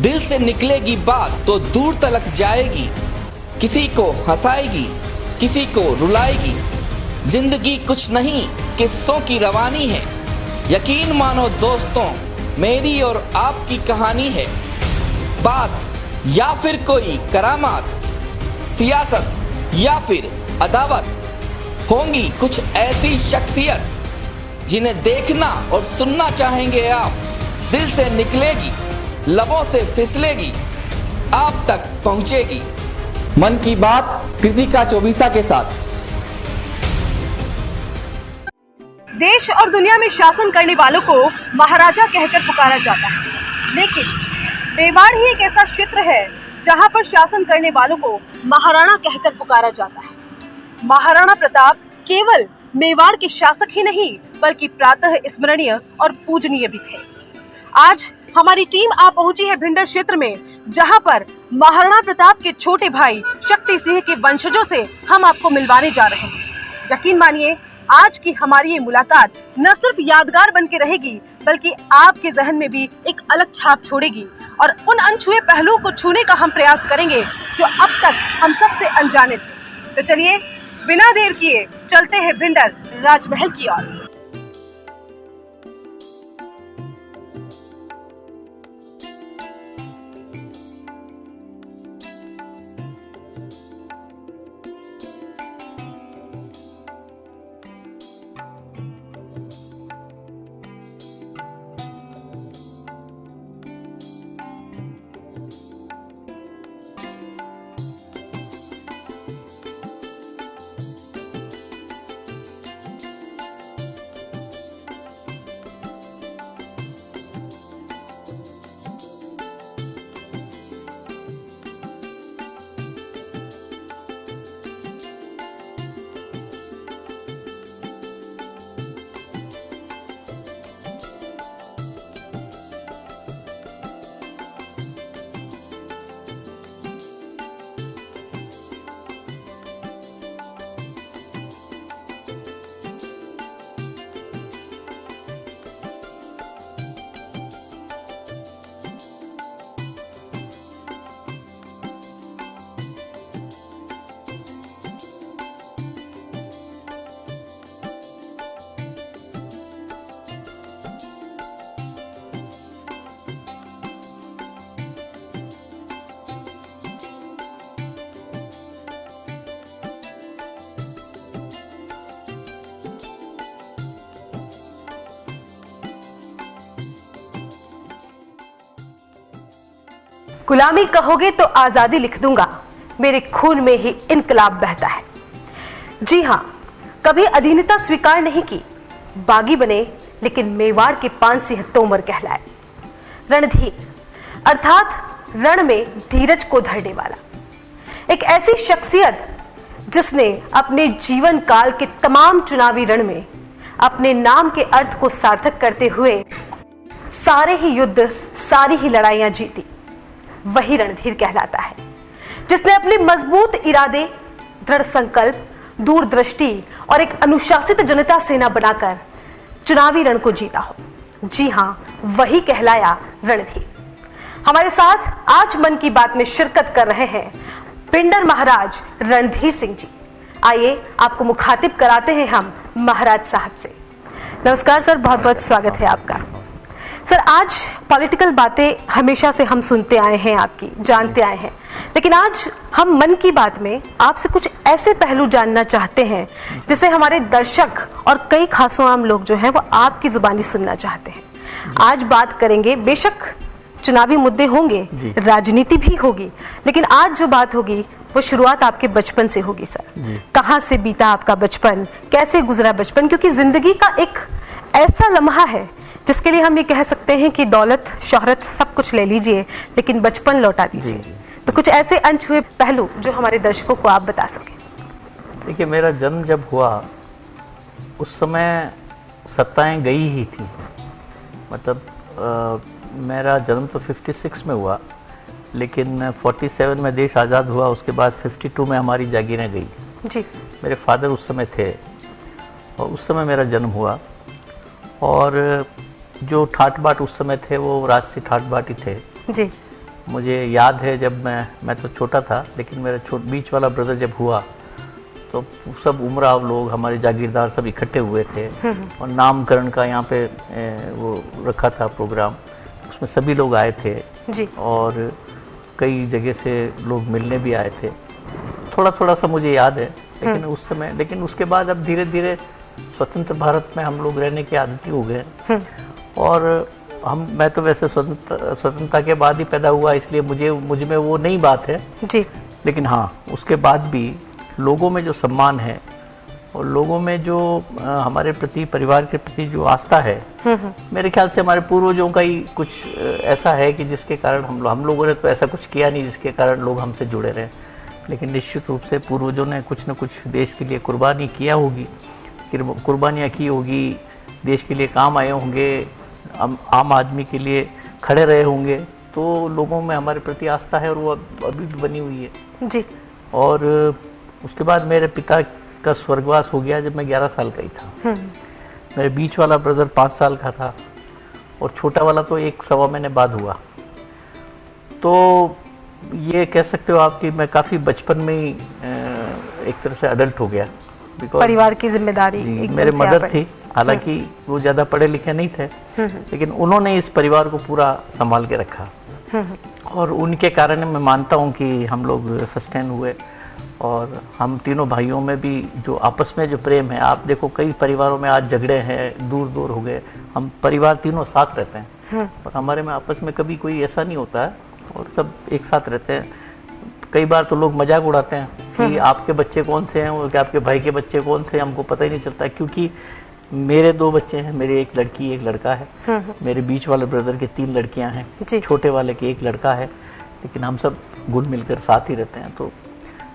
दिल से निकलेगी बात तो दूर तलक जाएगी। किसी को हंसाएगी, किसी को रुलाएगी। जिंदगी कुछ नहीं किस्सों की रवानी है। यकीन मानो दोस्तों, मेरी और आपकी कहानी है। बात या फिर कोई करामात, सियासत या फिर अदावत, होंगी कुछ ऐसी शख्सियत जिन्हें देखना और सुनना चाहेंगे आप। दिल से निकलेगी, लबों से फिसलेगी, आप तक पहुंचेगी। मन की बात कृतिका चौबीसा के साथ। देश और दुनिया में शासन करने वालों को महाराजा कहकर पुकारा जाता है, लेकिन मेवाड़ ही एक ऐसा क्षेत्र है जहां पर शासन करने वालों को महाराणा कहकर पुकारा जाता है। महाराणा प्रताप केवल मेवाड़ के शासक ही नहीं बल्कि प्रातः स्मरणीय और पूजनीय भी थे। आज हमारी टीम आ पहुंची है भिंडर क्षेत्र में, जहां पर महाराणा प्रताप के छोटे भाई शक्ति सिंह के वंशजों से हम आपको मिलवाने जा रहे हैं। यकीन मानिए, आज की हमारी ये मुलाकात न सिर्फ यादगार बन के रहेगी बल्कि आपके जहन में भी एक अलग छाप छोड़ेगी और उन अनछुए पहलुओं को छूने का हम प्रयास करेंगे जो अब तक हम सबसे अनजाने थे। तो चलिए बिना देर किए चलते हैं भिंडर राजमहल की ओर। गुलामी कहोगे तो आजादी लिख दूंगा, मेरे खून में ही इनकलाब बहता है। जी हां, कभी अधीनता स्वीकार नहीं की, बागी बने लेकिन मेवाड़ के 5 सिंह तोमर कहलाए। रणधीर अर्थात रण में धीरज को धरने वाला, एक ऐसी शख्सियत जिसने अपने जीवन काल के तमाम चुनावी रण में अपने नाम के अर्थ को सार्थक करते हुए सारे ही युद्ध, सारी ही लड़ाइयां जीती। वही रणधीर कहलाता है जिसने अपने मजबूत इरादे, दृढ़ संकल्प, दूरदृष्टि और एक अनुशासित जनता सेना बनाकर चुनावी रण को जीता हो। जी हां, वही कहलाया रणधीर। हमारे साथ आज मन की बात में शिरकत कर रहे हैं भिंडर महाराज रणधीर सिंह जी। आइए आपको मुखातिब कराते हैं हम महाराज साहब से। नमस्कार सर, बहुत बहुत स्वागत है आपका। सर, आज पॉलिटिकल बातें हमेशा से हम सुनते आए हैं, आपकी जानते आए हैं, लेकिन आज हम मन की बात में आपसे कुछ ऐसे पहलू जानना चाहते हैं जिसे हमारे दर्शक और कई खासों आम लोग जो हैं वो आपकी जुबानी सुनना चाहते हैं। आज बात करेंगे, बेशक चुनावी मुद्दे होंगे, राजनीति भी होगी, लेकिन आज जो बात होगी वो शुरुआत आपके बचपन से होगी सर। कहाँ से बीता आपका बचपन, कैसे गुजरा बचपन, क्योंकि जिंदगी का एक ऐसा लम्हा है जिसके लिए हम ये कह सकते हैं कि दौलत, शोहरत सब कुछ ले लीजिए लेकिन बचपन लौटा दीजिए। तो कुछ ऐसे अनछुए पहलू जो हमारे दर्शकों को आप बता सकें। देखिए, मेरा जन्म जब हुआ उस समय सत्ताएं गई ही थी। मतलब मेरा जन्म तो 56 में हुआ, लेकिन 47 में देश आज़ाद हुआ, उसके बाद 52 में हमारी जागीरें गई जी। मेरे फादर उस समय थे और उस समय मेरा जन्म हुआ। और जो ठाट बाट उस समय थे वो राजसी ठाट बाट ही थे जी। मुझे याद है जब मैं तो छोटा था, लेकिन मेरा बीच वाला ब्रदर जब हुआ तो सब उमराव लोग, हमारे जागीरदार सब इकट्ठे हुए थे और नामकरण का यहाँ पे वो रखा था प्रोग्राम, उसमें सभी लोग आए थे जी। और कई जगह से लोग मिलने भी आए थे। थोड़ा थोड़ा सा मुझे याद है, लेकिन उस समय, लेकिन उसके बाद अब धीरे धीरे स्वतंत्र भारत में हम लोग रहने के आदती हो गए और मैं तो वैसे स्वतंत्रता के बाद ही पैदा हुआ, इसलिए मुझ में वो नई बात है जी। लेकिन हाँ, उसके बाद भी लोगों में जो सम्मान है और लोगों में जो हमारे प्रति, परिवार के प्रति जो आस्था है, मेरे ख्याल से हमारे पूर्वजों का ही कुछ ऐसा है कि जिसके कारण हम लोगों ने तो ऐसा कुछ किया नहीं जिसके कारण लोग हमसे जुड़े रहे, लेकिन निश्चित रूप से पूर्वजों ने कुछ न कुछ देश के लिए कुर्बानी किया होगी, कुर्बानियाँ की होगी, देश के लिए काम आए होंगे, आम आदमी के लिए खड़े रहे होंगे, तो लोगों में हमारे प्रति आस्था है और वो अभी भी बनी हुई है जी। और उसके बाद मेरे पिता का स्वर्गवास हो गया जब मैं 11 साल का ही था। मेरे बीच वाला ब्रदर 5 साल का था और छोटा वाला तो 1 सवा महीने बाद हुआ। तो ये कह सकते हो आप कि मैं काफ़ी बचपन में ही एक तरह से अडल्ट हो गया। परिवार की जिम्मेदारी मेरे मदर थी, हालांकि वो ज़्यादा पढ़े लिखे नहीं थे, लेकिन उन्होंने इस परिवार को पूरा संभाल के रखा और उनके कारण मैं मानता हूँ कि हम लोग सस्टेन हुए और हम तीनों भाइयों में भी जो आपस में जो प्रेम है, आप देखो कई परिवारों में आज झगड़े हैं, दूर दूर हो गए, हम परिवार तीनों साथ रहते हैं और हमारे में आपस में कभी कोई ऐसा नहीं होता है और सब एक साथ रहते हैं। कई बार तो लोग मजाक उड़ाते हैं कि आपके बच्चे कौन से हैं और कि आपके भाई के बच्चे कौन से हैं, हमको पता ही नहीं चलता, क्योंकि मेरे 2 बच्चे हैं, मेरी 1 लड़की 1 लड़का है, मेरे बीच वाले ब्रदर के 3 लड़कियां हैं, छोटे वाले के 1 लड़का है, लेकिन हम सब घुल मिलकर साथ ही रहते हैं।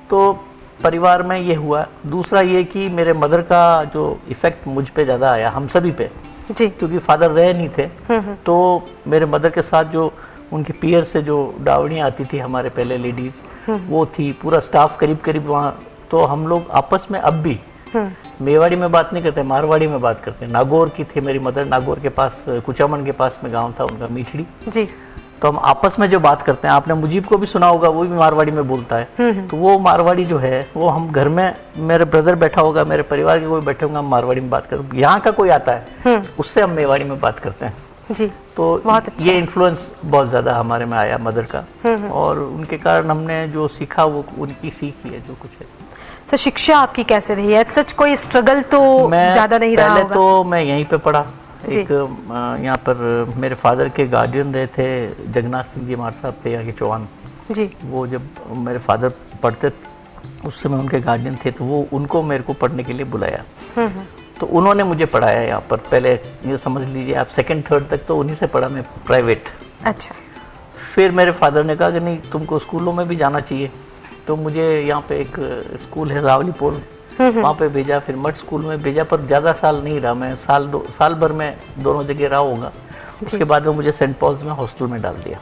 तो परिवार में ये हुआ। दूसरा ये कि मेरे मदर का जो इफेक्ट मुझ पे ज़्यादा आया, हम सभी पे जी, क्योंकि फादर रहे नहीं थे, तो मेरे मदर के साथ जो उनके पीयर से जो डावड़ियाँ आती थी हमारे पहले लेडीज़, वो थी, पूरा स्टाफ करीब करीब वहाँ, तो हम लोग आपस में अब भी मेवाड़ी में बात नहीं करते, मारवाड़ी में बात करते हैं। नागौर की थी मेरी मदर, नागौर के पास, कुचामन के पास में गांव था उनका, मीठड़ी जी, तो हम आपस में जो बात करते हैं, आपने मुजीब को भी सुना होगा, वो भी मारवाड़ी में बोलता है, तो वो मारवाड़ी जो है वो हम घर में, मेरे ब्रदर बैठा होगा, मेरे परिवार के कोई बैठे होंगे, हम मारवाड़ी में बात करते, यहाँ का कोई आता है उससे हम मेवाड़ी में बात करते हैं जी। तो अच्छा, ये इन्फ्लुएंस बहुत ज्यादा हमारे में आया मदर का और उनके कारण हमने जो सीखा वो उनकी सीखी है जो कुछ है। तो शिक्षा आपकी कैसे रही है? सच कोई स्ट्रगल तो ज्यादा नहीं रहा होगा? पहले तो मैं यहीं पे पढ़ा, एक यहाँ पर मेरे फादर के गार्डियन रहे थे जगन्नाथ सिंह जी हमारे साहब थे यहाँ के चौहान जी, वो जब मेरे फादर पढ़ते उस समय उनके गार्डियन थे, तो वो उनको मेरे को पढ़ने के लिए बुलाया, तो उन्होंने मुझे पढ़ाया यहाँ पर। पहले ये समझ लीजिए आप 2nd 3rd तक तो उन्हीं से पढ़ा मैं, प्राइवेट। अच्छा। फिर मेरे फादर ने कहा कि नहीं, तुमको स्कूलों में भी जाना चाहिए, तो मुझे यहाँ पे एक स्कूल है रावलीपुर, वहाँ पे भेजा, फिर मठ स्कूल में भेजा, पर ज़्यादा साल नहीं रहा मैं, साल भर में दोनों जगह रहा होगा। उसके बाद में मुझे सेंट पॉल्स में हॉस्टल में डाल दिया,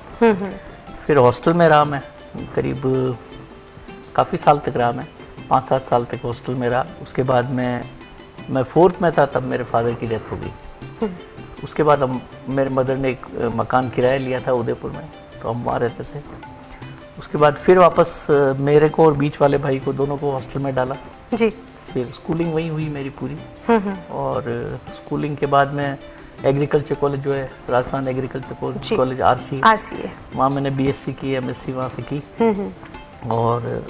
फिर हॉस्टल में रहा मैं, करीब काफ़ी साल तक रहा मैं, 5-7 साल तक हॉस्टल में रहा। उसके बाद मैं 4th में था तब मेरे फादर की डेथ हो गई। उसके बाद मेरे मदर ने एक मकान किराया लिया था उदयपुर में, तो हम वहाँ रहते थे। उसके बाद फिर वापस मेरे को और बीच वाले भाई को, दोनों को हॉस्टल में डाला जी। फिर स्कूलिंग वहीं हुई मेरी पूरी, और स्कूलिंग के बाद में एग्रीकल्चर कॉलेज जो है, राजस्थान एग्रीकल्चर कॉलेज RC है, वहाँ मैंने BSc की, MSc वहाँ से की, और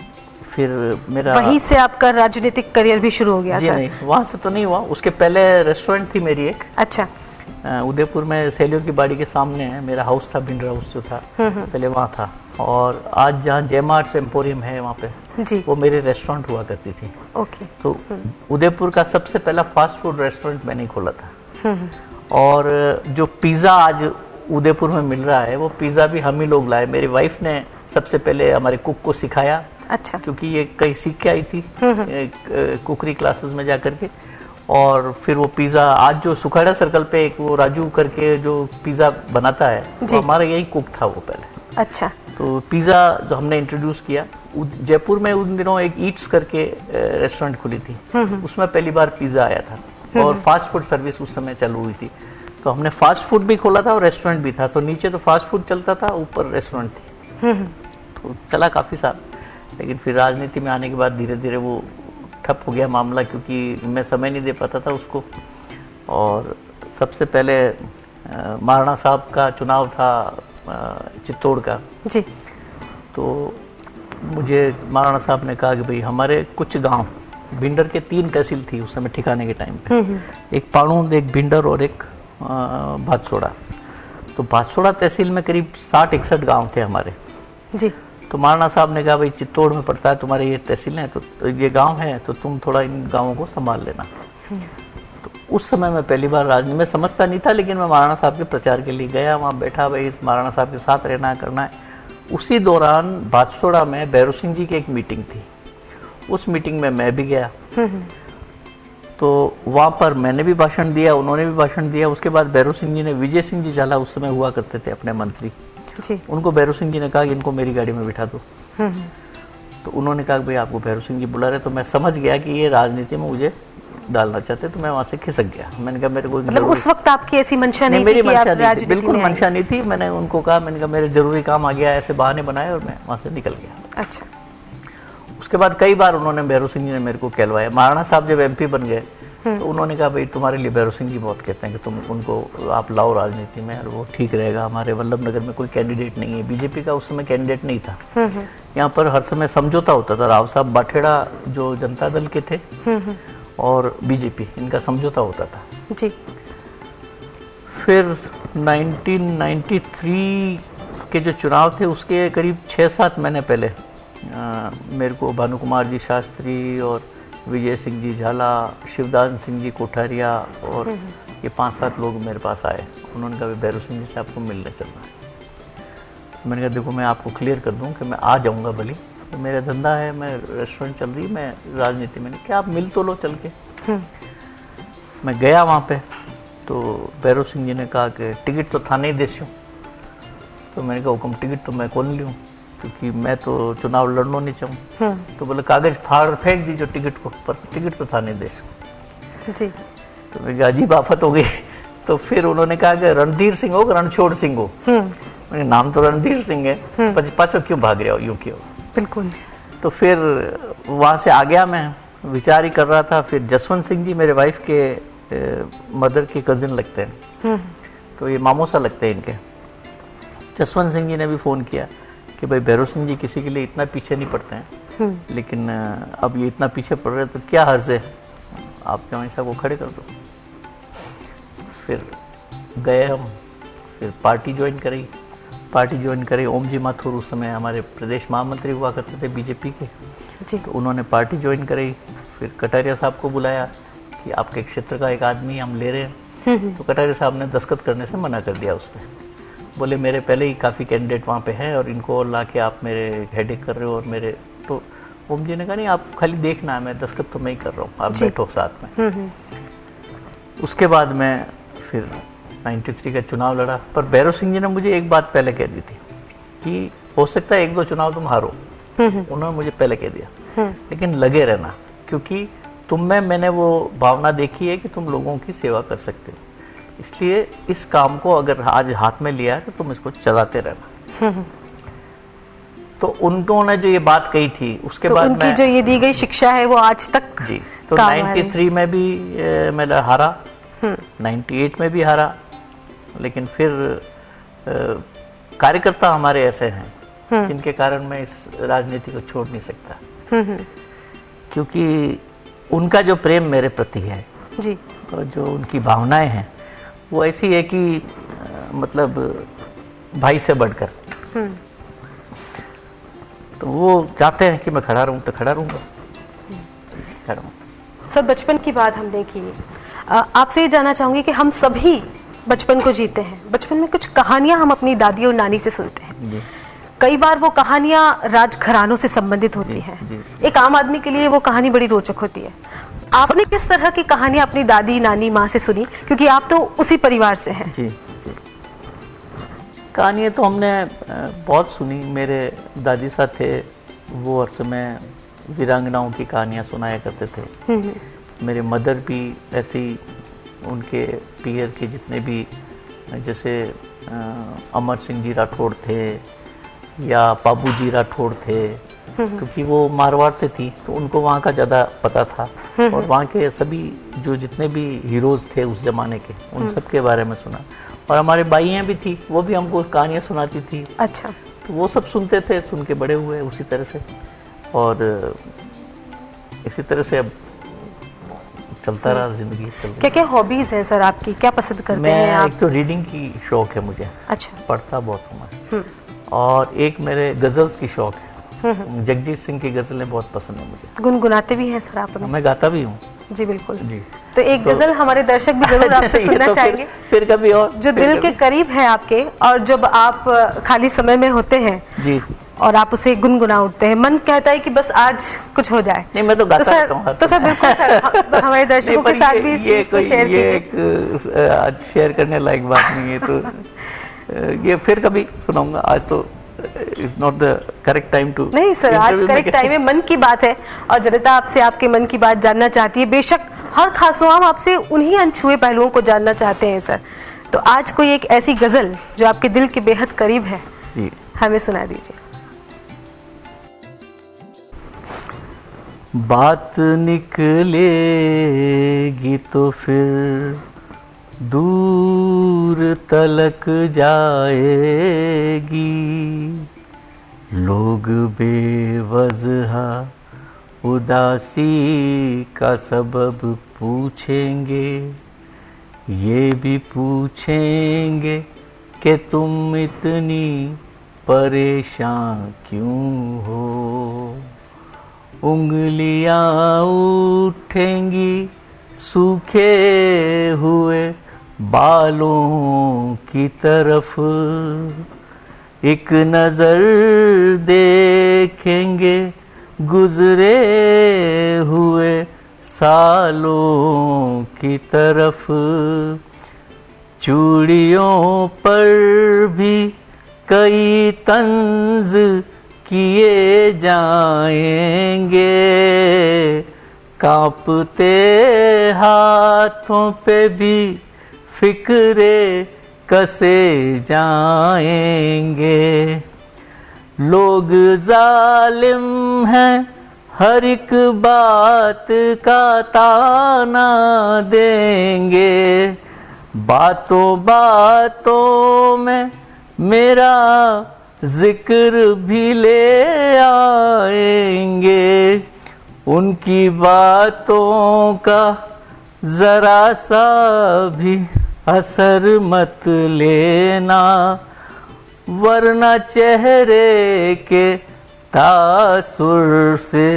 फिर मेरा वहीं से आपका राजनीतिक करियर भी शुरू हो गया? जी नहीं, वहाँ से तो नहीं हुआ, उसके पहले रेस्टोरेंट थी मेरी एक। अच्छा। उदयपुर में सैलियों की बाड़ी के सामने है मेरा हाउस था, भिंडर हाउस जो था, पहले वहाँ था, और आज जहाँ जयमार्ट एम्पोरियम है वहाँ पे जी, वो मेरी रेस्टोरेंट हुआ करती थी। ओके। तो उदयपुर का सबसे पहला फास्ट फूड रेस्टोरेंट मैंने खोला था, और जो पिज़्ज़ा आज उदयपुर में मिल रहा है वो पिज़्ज़ा भी हम ही लोग लाए। मेरी वाइफ ने सबसे पहले हमारे कुक को सिखाया। अच्छा। क्योंकि ये कहीं सीख के आई थी कुकरी क्लासेस में जा करके, और फिर वो पिज़्ज़ा आज जो सुखाड़ा सर्कल पे एक वो राजू करके जो पिज़्ज़ा बनाता है, वो हमारा यही कुक था वो पहले। अच्छा। तो पिज़्ज़ा जो हमने इंट्रोड्यूस किया, जयपुर में उन दिनों एक ईट्स करके रेस्टोरेंट खुली थी, उसमें पहली बार पिज़्ज़ा आया था, और फास्ट फूड सर्विस उस समय चालू हुई थी, तो हमने फास्ट फूड भी खोला था और रेस्टोरेंट भी था। तो नीचे तो फास्ट फूड चलता था, ऊपर रेस्टोरेंट थी। तो चला काफ़ी साल, लेकिन फिर राजनीति में आने के बाद धीरे धीरे वो ठप हो गया मामला, क्योंकि मैं समय नहीं दे पाता था उसको। और सबसे पहले महाराणा साहब का चुनाव था चित्तौड़ का जी। तो मुझे महाराणा साहब ने कहा कि भाई हमारे कुछ गांव, भिंडर के 3 तहसील थी उस समय ठिकाने के टाइम पे, एक पाणुंद, एक भिंडर और एक भादसोड़ा। तो भादसोड़ा तहसील में करीब 60-61 गांव थे हमारे जी। तो महाराणा साहब ने कहा भाई चित्तौड़ में पड़ता है, तुम्हारे ये तहसील है, तो ये गांव है, तो तुम थोड़ा इन गांवों को संभाल लेना। तो उस समय मैं पहली बार राजनीति में समझता नहीं था, लेकिन मैं महाराणा साहब के प्रचार के लिए गया, वहाँ बैठा, भाई इस महाराणा साहब के साथ रहना है, करना है। उसी दौरान भादसोड़ा में भैरव सिंह जी की एक मीटिंग थी, उस मीटिंग में मैं भी गया। तो वहाँ पर मैंने भी भाषण दिया, उन्होंने भी भाषण दिया। उसके बाद भैरव सिंह जी ने, विजय सिंह जी झाला उस समय हुआ करते थे अपने मंत्री जी। उनको भैरव सिंह जी ने कहा कि इनको मेरी गाड़ी में बिठा दो। तो उन्होंने कहा कि भाई आपको भैरव सिंह जी बुला रहे, तो मैं समझ गया कि ये राजनीति में मुझे डालना चाहते, तो मैं वहाँ से खिसक गया। मैंने कहा मेरे को मतलब उस वक्त आपकी ऐसी मंशा नहीं मेरी थी कि आप मंशा नहीं थी, राजनीति बिल्कुल में मंशा नहीं थी। मैंने उनको कहा, मैंने कहा मेरे जरूरी काम आ गया, ऐसे बहाने बनाए और मैं वहाँ से निकल गया। अच्छा। उसके बाद कई बार उन्होंने, भैरव सिंह जी ने मेरे को कहलवाया। महाराणा साहब जब MP बन गए तो उन्होंने कहा भाई तुम्हारे लिए भैरव सिंह जी बहुत कहते हैं कि तुम उनको आप लाओ राजनीति में, और वो ठीक रहेगा। हमारे वल्लभ नगर में कोई कैंडिडेट नहीं है, बीजेपी का उस समय कैंडिडेट नहीं था। यहाँ पर हर समय समझौता होता था, राव साहब बाठेड़ा जो जनता दल के थे और बीजेपी, इनका समझौता होता था जी। फिर 1993 के जो चुनाव थे उसके करीब 6-7 महीने पहले मेरे को भानु कुमार जी शास्त्री और विजय सिंह जी झाला, शिवदान सिंह जी कोठारिया और ये 5-7 लोग मेरे पास आए। उन्होंने कहा भैरव सिंह जी से आपको मिलने चलना है। मैंने कहा देखो मैं आपको क्लियर कर दूं कि मैं आ जाऊंगा भली, तो मेरा धंधा है, मैं रेस्टोरेंट चल रही, मैं राजनीति में नहीं, क्या आप मिल तो लो चल के। मैं गया वहाँ पे, तो भैरव सिंह जी ने कहा कि टिकट तो था नहीं देसियों। तो मैंने कहा हुक्म टिकट तो मैं कौन लूँ, क्योंकि मैं तो चुनाव लड़ना नहीं चाहूँ। तो बोले कागज फाड़ फेंक दीजिए टिकट को, पर टिकट तो था नहीं देश जी। तो मैं अजीब आफत हो गई। तो फिर उन्होंने कहा कि रणधीर सिंह हो कि रणछोड़ सिंह हो। मैंने नाम तो रणधीर सिंह है, पाछो क्यों भाग रहे हो, यूँ क्यों। बिल्कुल। तो फिर वहाँ से आ गया, मैं विचार ही कर रहा था। फिर जसवंत सिंह जी मेरे वाइफ के मदर के कजिन लगते हैं, तो ये मामोसा लगते हैं इनके। जसवंत सिंह जी ने भी फ़ोन किया कि भाई भैरव सिंह जी किसी के लिए इतना पीछे नहीं पड़ते हैं, लेकिन अब ये इतना पीछे पड़ रहे हैं तो क्या हर्ज है, आप जवाई साहब को खड़े कर दो। फिर गए हम, फिर पार्टी ज्वाइन करी। ओम जी माथुर उस समय हमारे प्रदेश महामंत्री हुआ करते थे बीजेपी के जी। तो उन्होंने पार्टी ज्वाइन करी। फिर कटारिया साहब को बुलाया कि आपके क्षेत्र का एक आदमी हम ले रहे हैं। तो कटारिया साहब ने दस्तखत करने से मना कर दिया उस पर। बोले मेरे पहले ही काफ़ी कैंडिडेट वहाँ पे हैं और इनको ला के आप मेरे हेडेक कर रहे हो। और मेरे तो ओम जी ने कहा नहीं, आप खाली देखना है, मैं दस्तखत तो मैं ही कर रहा हूँ, आप बैठो साथ में। उसके बाद मैं फिर 93 का चुनाव लड़ा। पर भैरव सिंह जी ने मुझे एक बात पहले कह दी थी कि हो सकता है 1-2 चुनाव तुम हारो। उन्होंने मुझे पहले कह दिया, लेकिन लगे रहना, क्योंकि तुम में मैंने वो भावना देखी है कि तुम लोगों की सेवा कर सकते हो, इसलिए इस काम को अगर आज हाथ में लिया है तो तुम इसको चलाते रहना। तो उन्होंने जो ये बात कही थी उसके बाद उनकी जो ये दी गई शिक्षा है वो आज तक जी। तो 93 में भी मैं हारा, 98 में भी हारा, लेकिन फिर कार्यकर्ता हमारे ऐसे हैं जिनके कारण मैं इस राजनीति को छोड़ नहीं सकता, क्योंकि उनका जो प्रेम मेरे प्रति है जी, और जो उनकी भावनाएं हैं वो ऐसी है कि मतलब भाई से बढ़कर। तो वो चाहते हैं कि मैं खड़ा रहूं तो खड़ा रहूंगा। सर, बचपन की बात हमने की, आपसे ये जानना चाहूंगी कि हम सभी बचपन को जीते हैं। बचपन में कुछ कहानियां हम अपनी दादी और नानी से सुनते हैं जी। कई बार वो कहानियां राजघरानों से संबंधित होती हैं। एक आम आदमी के लिए वो कहानी बड़ी रोचक होती है। आपने किस तरह की कहानियां अपनी दादी, नानी, माँ से सुनी, क्योंकि आप तो उसी परिवार से हैं? जी। कहानियाँ तो हमने बहुत सुनी। मेरे दादी साहब थे, वो हर समय वीरांगनाओं की कहानियाँ सुनाया करते थे। मेरे मदर भी ऐसे ही, उनके पीयर के जितने भी, जैसे अमर सिंह जी राठौड़ थे या पाबूजी राठौड़ थे, क्योंकि वो मारवाड़ से थी तो उनको वहाँ का ज़्यादा पता था, और वहाँ के सभी जो जितने भी हीरोज़ थे उस ज़माने के, उन सब के बारे में सुना। और हमारे बाइयाँ भी थी, वो भी हमको कहानियाँ सुनाती थी। अच्छा। तो वो सब सुनते थे, सुन के बड़े हुए उसी तरह से, और इसी तरह से अब चलता रहा, जिंदगी चल रही। क्या क्या हॉबीज हैं सर आपकी, क्या पसंद करते हैं आप? एक तो रीडिंग की शौक है मुझे। अच्छा। पढ़ता बहुत हूँ मैं। और एक मेरे गज़ल्स की शौक है। जगजीत सिंह की गज़लें बहुत पसंद है मुझे। गुनगुनाते भी हैं सर आप? मैं गाता भी हूँ। जी बिल्कुल जी। तो एक गजल हमारे दर्शक भी जरूर आपसे सुनना चाहेंगे, फिर कभी और, जो दिल के करीब है आपके, और जब आप खाली समय में होते हैं जी और आप उसे गुनगुना उठते हैं, मन कहता है कि बस आज कुछ हो जाए। नहीं, मैं तो गाता रहता हूँ। तो सर बिल्कुल सर, हमारे दर्शकों के साथ भी इस चीज को शेयर कीजिए। आज शेयर करने लायक बात नहीं है, तो ये फिर कभी सुनाऊंगा। आज तो is not the correct time to. नहीं सर, आज करेक्ट टाइम है, मन की बात है, और जनता आपसे आपके मन की बात जानना चाहती है। बेशक हर खासों हम आपसे उन्हीं अनछुए पहलुओं को जानना चाहते हैं सर। तो आज कोई एक ऐसी गजल जो आपके दिल के बेहद करीब है, जी, हमें सुना दीजिए। बात निकलेगी तो फिर दूर तलक जाएगी, लोग बेवजह उदासी का सबब पूछेंगे, ये भी पूछेंगे कि तुम इतनी परेशान क्यों हो। उंगलियां उठेंगी सूखे हुए बालों की तरफ, एक नजर देखेंगे गुजरे हुए सालों की तरफ। चूड़ियों पर भी कई तंज किए जाएंगे, कांपते हाथों पे भी फिक्रे कसे जाएंगे। लोग जालिम हैं, हर एक बात का ताना देंगे, बातों बातों में मेरा जिक्र भी ले आएंगे। उनकी बातों का जरा सा भी असर मत लेना, वरना चेहरे के तासुर से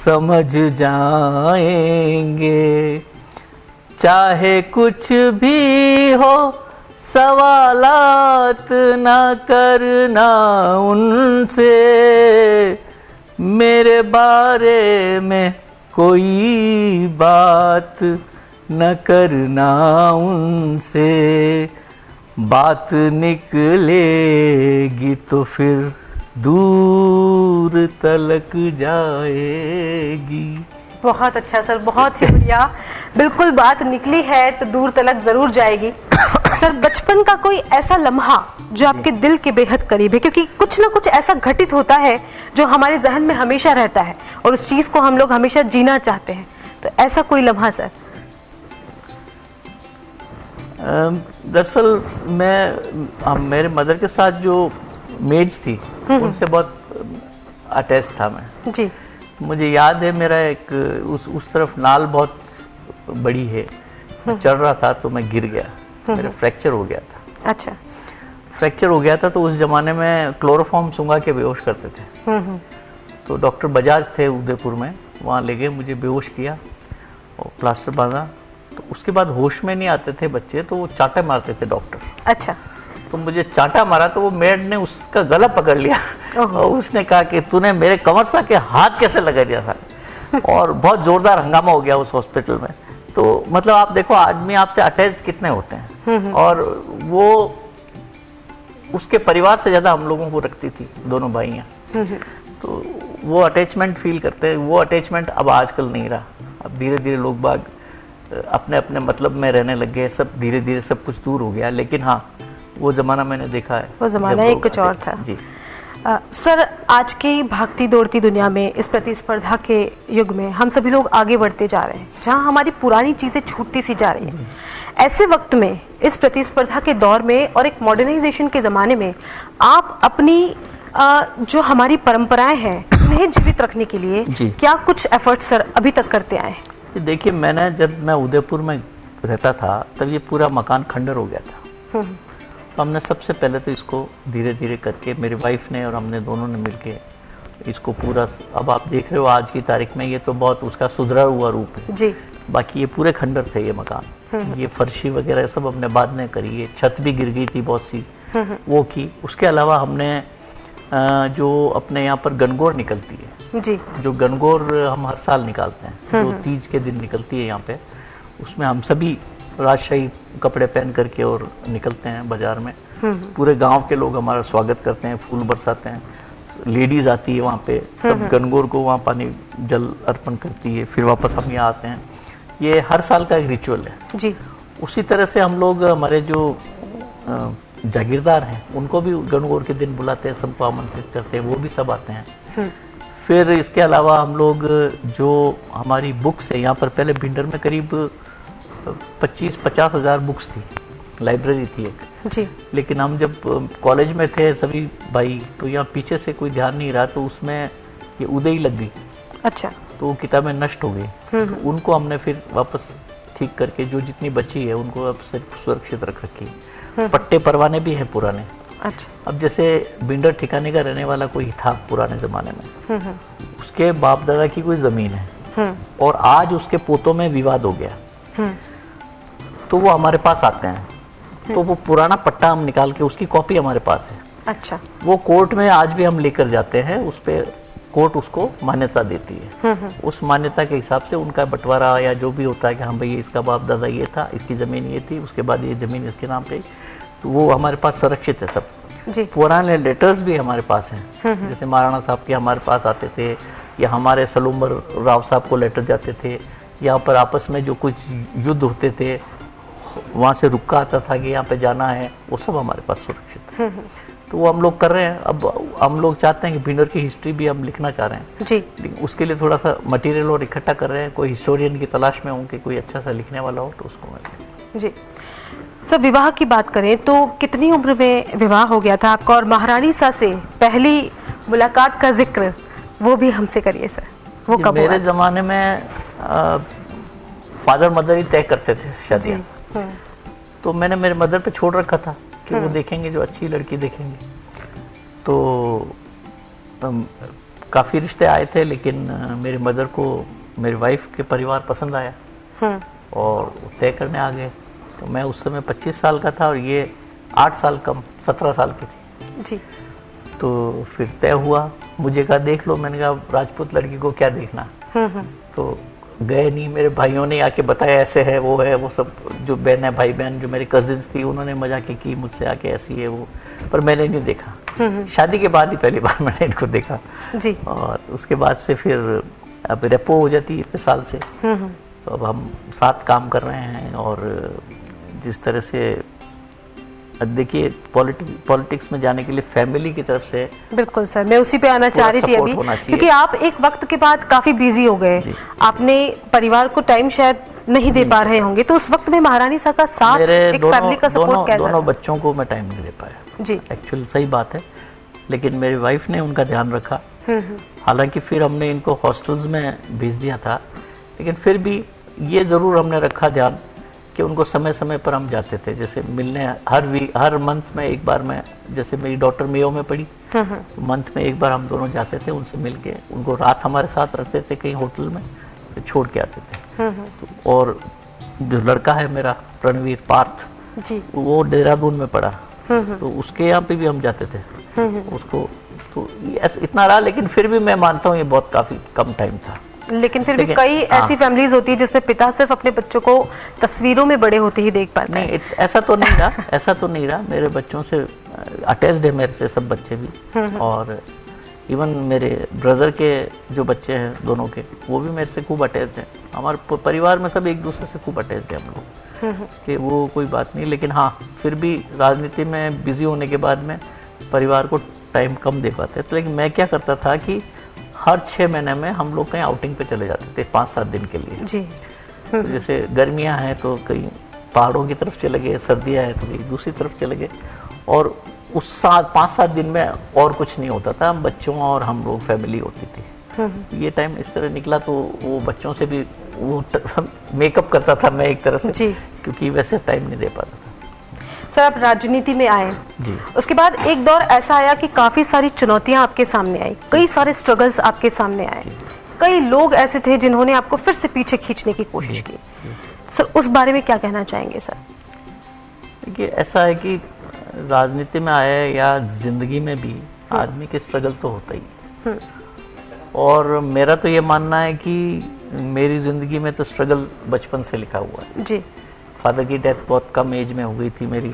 समझ जाएंगे। चाहे कुछ भी हो सवालात ना करना उनसे, मेरे बारे में कोई बात न करना उनसे। बात निकलेगी तो फिर दूर तलक जाएगी। बहुत अच्छा सर, बहुत ही बढ़िया। बिल्कुल, बात निकली है तो दूर तलक जरूर जाएगी। सर, बचपन का कोई ऐसा लम्हा जो आपके दिल के बेहद करीब है, क्योंकि कुछ ना कुछ ऐसा घटित होता है जो हमारे जहन में हमेशा रहता है और उस चीज को हम लोग हमेशा जीना चाहते हैं, तो ऐसा कोई लम्हा सर? दरअसल मैं मेरे मदर के साथ जो मेड्स थी उनसे बहुत अटैच था मैं जी। मुझे याद है, मेरा एक उस तरफ नाल बहुत बड़ी है, मैं चल रहा था तो मैं गिर गया, मेरा फ्रैक्चर हो गया था। अच्छा। फ्रैक्चर हो गया था तो उस जमाने में क्लोरोफॉर्म सुंघा के बेहोश करते थे। तो डॉक्टर बजाज थे उदयपुर में, वहाँ ले गए, मुझे बेहोश किया और प्लास्टर बांधा। तो उसके बाद होश में नहीं आते थे बच्चे, तो वो चांटे मारते थे डॉक्टर। अच्छा। तो मुझे चांटा मारा तो वो मेड ने उसका गला पकड़ लिया और उसने कहा कि तूने मेरे कमर सा के हाथ कैसे लगा दिया था। और बहुत जोरदार हंगामा हो गया उस हॉस्पिटल में। तो मतलब आप देखो आदमी आपसे अटैच कितने होते हैं, और वो उसके परिवार से ज्यादा हम लोगों को रखती थी, दोनों भाइयाँ। तो वो अटैचमेंट फील करते हैं, वो अटैचमेंट अब आजकल नहीं रहा। अब धीरे धीरे लोग बाग अपने अपने मतलब में रहने लग गए, सब धीरे धीरे सब कुछ दूर हो गया। लेकिन हाँ, वो जमाना मैंने देखा है, वो जमाना ही कुछ और था जी। सर, आज की भागती दौड़ती दुनिया में, इस प्रतिस्पर्धा के युग में हम सभी लोग आगे बढ़ते जा रहे हैं, जहां हमारी पुरानी चीजें छूटती सी जा रही हैं। ऐसे वक्त में, इस प्रतिस्पर्धा के दौर में और एक मॉडर्नाइजेशन के ज़माने में, आप अपनी जो हमारी परंपराएं हैं उन्हें जीवित रखने के लिए क्या कुछ एफर्ट्स सर अभी तक करते आए हैं? देखिए, मैंने जब मैं उदयपुर में रहता था तब ये पूरा मकान खंडर हो गया था। तो हमने सबसे पहले तो इसको धीरे धीरे करके, मेरी वाइफ ने और हमने दोनों ने मिलके इसको पूरा, अब आप देख रहे हो आज की तारीख में ये तो बहुत उसका सुधरा हुआ रूप है जी। बाकी ये पूरे खंडर थे ये मकान। ये फर्शी वगैरह सब हमने बाद में करी है, छत भी गिर गई थी बहुत सी, वो की। उसके अलावा हमने जो अपने यहाँ पर गणगौर निकलती है जी, जो गणगौर हम हर साल निकालते हैं, जो तीज के दिन निकलती है यहाँ पे, उसमें हम सभी राजशाही कपड़े पहन करके और निकलते हैं बाजार में। पूरे गांव के लोग हमारा स्वागत करते हैं, फूल बरसाते हैं, लेडीज आती है वहाँ पे, सब गणगौर को वहाँ पानी जल अर्पण करती है, फिर वापस हम यहाँ आते हैं। ये हर साल का एक रिचुअल है जी। उसी तरह से हम लोग, हमारे जो जागीरदार हैं उनको भी गणगौर के दिन बुलाते हैं, सबको आमंत्रित करते हैं, वो भी सब आते हैं। फिर इसके अलावा हम लोग जो हमारी बुक्स है यहाँ पर, पहले भिंडर में करीब 25-50 हज़ार बुक्स थी, लाइब्रेरी थी एक जी। लेकिन हम जब कॉलेज में थे सभी भाई, तो यहाँ पीछे से कोई ध्यान नहीं रहा, तो उसमें ये उदय लग गई। अच्छा। तो वो किताबें नष्ट हो गई, तो उनको हमने फिर वापस ठीक करके जो जितनी बची है उनको अब सिर्फ सुरक्षित रख रखी। पट्टे परवाने भी हैं पुराने। अच्छा। अब जैसे भिंडर ठिकाने का रहने वाला कोई था पुराने जमाने में, उसके बाप दादा की कोई जमीन है और आज उसके पोतों में विवाद हो गया, तो वो हमारे पास आते हैं, तो वो पुराना पट्टा हम निकाल के, उसकी कॉपी हमारे पास है। अच्छा। वो कोर्ट में आज भी हम लेकर जाते हैं, उस पे कोर्ट उसको मान्यता देती है। उस मान्यता के हिसाब से उनका बंटवारा या जो भी होता है कि हाँ भाई इसका बाप दादा ये था, इसकी ज़मीन ये थी, उसके बाद ये ज़मीन इसके नाम पे, तो वो हमारे पास सुरक्षित है सब जी। पुराने लेटर्स भी हमारे पास हैं, जैसे महाराणा साहब के हमारे पास आते थे, या हमारे सलूमर राव साहब को लेटर जाते थे, यहाँ पर आपस में जो कुछ युद्ध होते थे वहाँ से रुका आता था कि यहाँ पे जाना है, वो सब हमारे पास सुरक्षित है। तो वो हम लोग कर रहे हैं। अब हम लोग चाहते हैं कि भिंडर की हिस्ट्री भी हम लिखना चाह रहे हैं जी। लेकिन उसके लिए थोड़ा सा मटेरियल और इकट्ठा कर रहे हैं, कोई हिस्टोरियन की तलाश में हूँ कि कोई अच्छा सा लिखने वाला हो तो उसको मैं जी। सर, विवाह की बात करें तो कितनी उम्र में विवाह हो गया था आपका, और महारानी सा से पहली मुलाकात का जिक्र वो भी हमसे करिए सर। वो कब? मेरे ज़माने में फादर मदर ही तय करते थे शादी, तो मैंने मेरे मदर पे छोड़ रखा था कि वो देखेंगे जो अच्छी लड़की देखेंगे। तो काफ़ी रिश्ते आए थे, लेकिन मेरे मदर को मेरी वाइफ के परिवार पसंद आया और तय करने आ गए। तो मैं उस समय 25 साल का था और ये 8 साल कम 17 साल की थी जी। तो फिर तय हुआ, मुझे कहा देख लो, मैंने कहा राजपूत लड़की को क्या देखना। तो गए नहीं, मेरे भाइयों ने आके बताया ऐसे है वो है, वो सब जो बहन है, भाई बहन जो मेरे कजिन्स थी, उन्होंने मजाक की मुझसे आके ऐसी है वो, पर मैंने नहीं देखा। शादी के बाद ही पहली बार मैंने इनको देखा जी। और उसके बाद से फिर अब रेपो हो जाती है इतने साल से, तो अब हम साथ काम कर रहे हैं। और जिस तरह से देखिए पॉलिटिक्स में जाने के लिए फैमिली की तरफ से, बिल्कुल सर, मैं उसी पे आना चाह रही थी अभी, क्योंकि आप एक वक्त के बाद काफी बिजी हो गए, आपने परिवार को टाइम शायद नहीं दे पा रहे होंगे, तो उस वक्त में महारानी सा का साथ, एक फैमिली का सपोर्ट कैसा? दोनों बच्चों को मैं टाइम नहीं दे पाया जी, एक्चुअल सही बात है, लेकिन मेरी वाइफ ने उनका ध्यान रखा। हालांकि फिर हमने इनको हॉस्टल्स में भेज दिया था, लेकिन फिर भी ये जरूर हमने रखा ध्यान कि उनको समय समय पर हम जाते थे, जैसे मिलने हर मंथ में एक बार। मैं जैसे मेरी डॉटर मेयो में पढ़ी, मंथ में एक बार हम दोनों जाते थे, उनसे मिलके उनको रात हमारे साथ रखते थे कहीं होटल में, तो छोड़ के आते थे। तो और जो लड़का है मेरा रणवीर पार्थ जी, वो देहरादून में पढ़ा, तो उसके यहाँ पे भी हम जाते थे उसको। तो इतना रहा, लेकिन फिर भी मैं मानता हूँ ये बहुत काफी कम टाइम था। लेकिन फिर भी कई ऐसी फैमिलीज होती है जिसमें पिता सिर्फ अपने बच्चों को तस्वीरों में बड़े होते ही देख पाते हैं। नहीं, ऐसा तो नहीं रहा, ऐसा तो नहीं रहा। मेरे बच्चों से अटैच्ड है, मेरे से सब बच्चे भी, और इवन मेरे ब्रदर के जो बच्चे हैं दोनों के, वो भी मेरे से खूब अटैच्ड हैं। हमारे परिवार में सब एक दूसरे से खूब अटैच्ड है हम लोग, इसलिए वो कोई बात नहीं। लेकिन हाँ, फिर भी राजनीति में बिजी होने के बाद में परिवार को टाइम कम दे पाते, तो लेकिन मैं क्या करता था कि हर 6 महीने में हम लोग कहीं आउटिंग पे चले जाते थे 5-7 दिन के लिए जी। तो जैसे गर्मियां हैं तो कहीं पहाड़ों की तरफ चले गए, सर्दियां हैं तो कहीं दूसरी तरफ चले गए, और उस 5-7 दिन में और कुछ नहीं होता था, हम बच्चों और हम लोग फैमिली होती थी। ये टाइम इस तरह निकला तो वो बच्चों से भी वो मेकअप करता था मैं एक तरह से जी। क्योंकि वैसे टाइम नहीं दे पाता था। सर आप राजनीति में आए जी। उसके बाद एक दौर ऐसा आया कि काफी सारी चुनौतियां आपके सामने आई, कई सारे स्ट्रगल्स आपके सामने आए, कई लोग ऐसे थे जिन्होंने आपको फिर से पीछे खींचने की कोशिश की। सर उस बारे में क्या कहना चाहेंगे सर? देखिए ऐसा है कि राजनीति में आए या जिंदगी में भी आदमी के स्ट्रगल तो होता ही है, और मेरा तो ये मानना है कि मेरी ज़िंदगी में तो स्ट्रगल बचपन से लिखा हुआ है जी। फादर की डेथ बहुत कम एज में हो गई थी मेरी।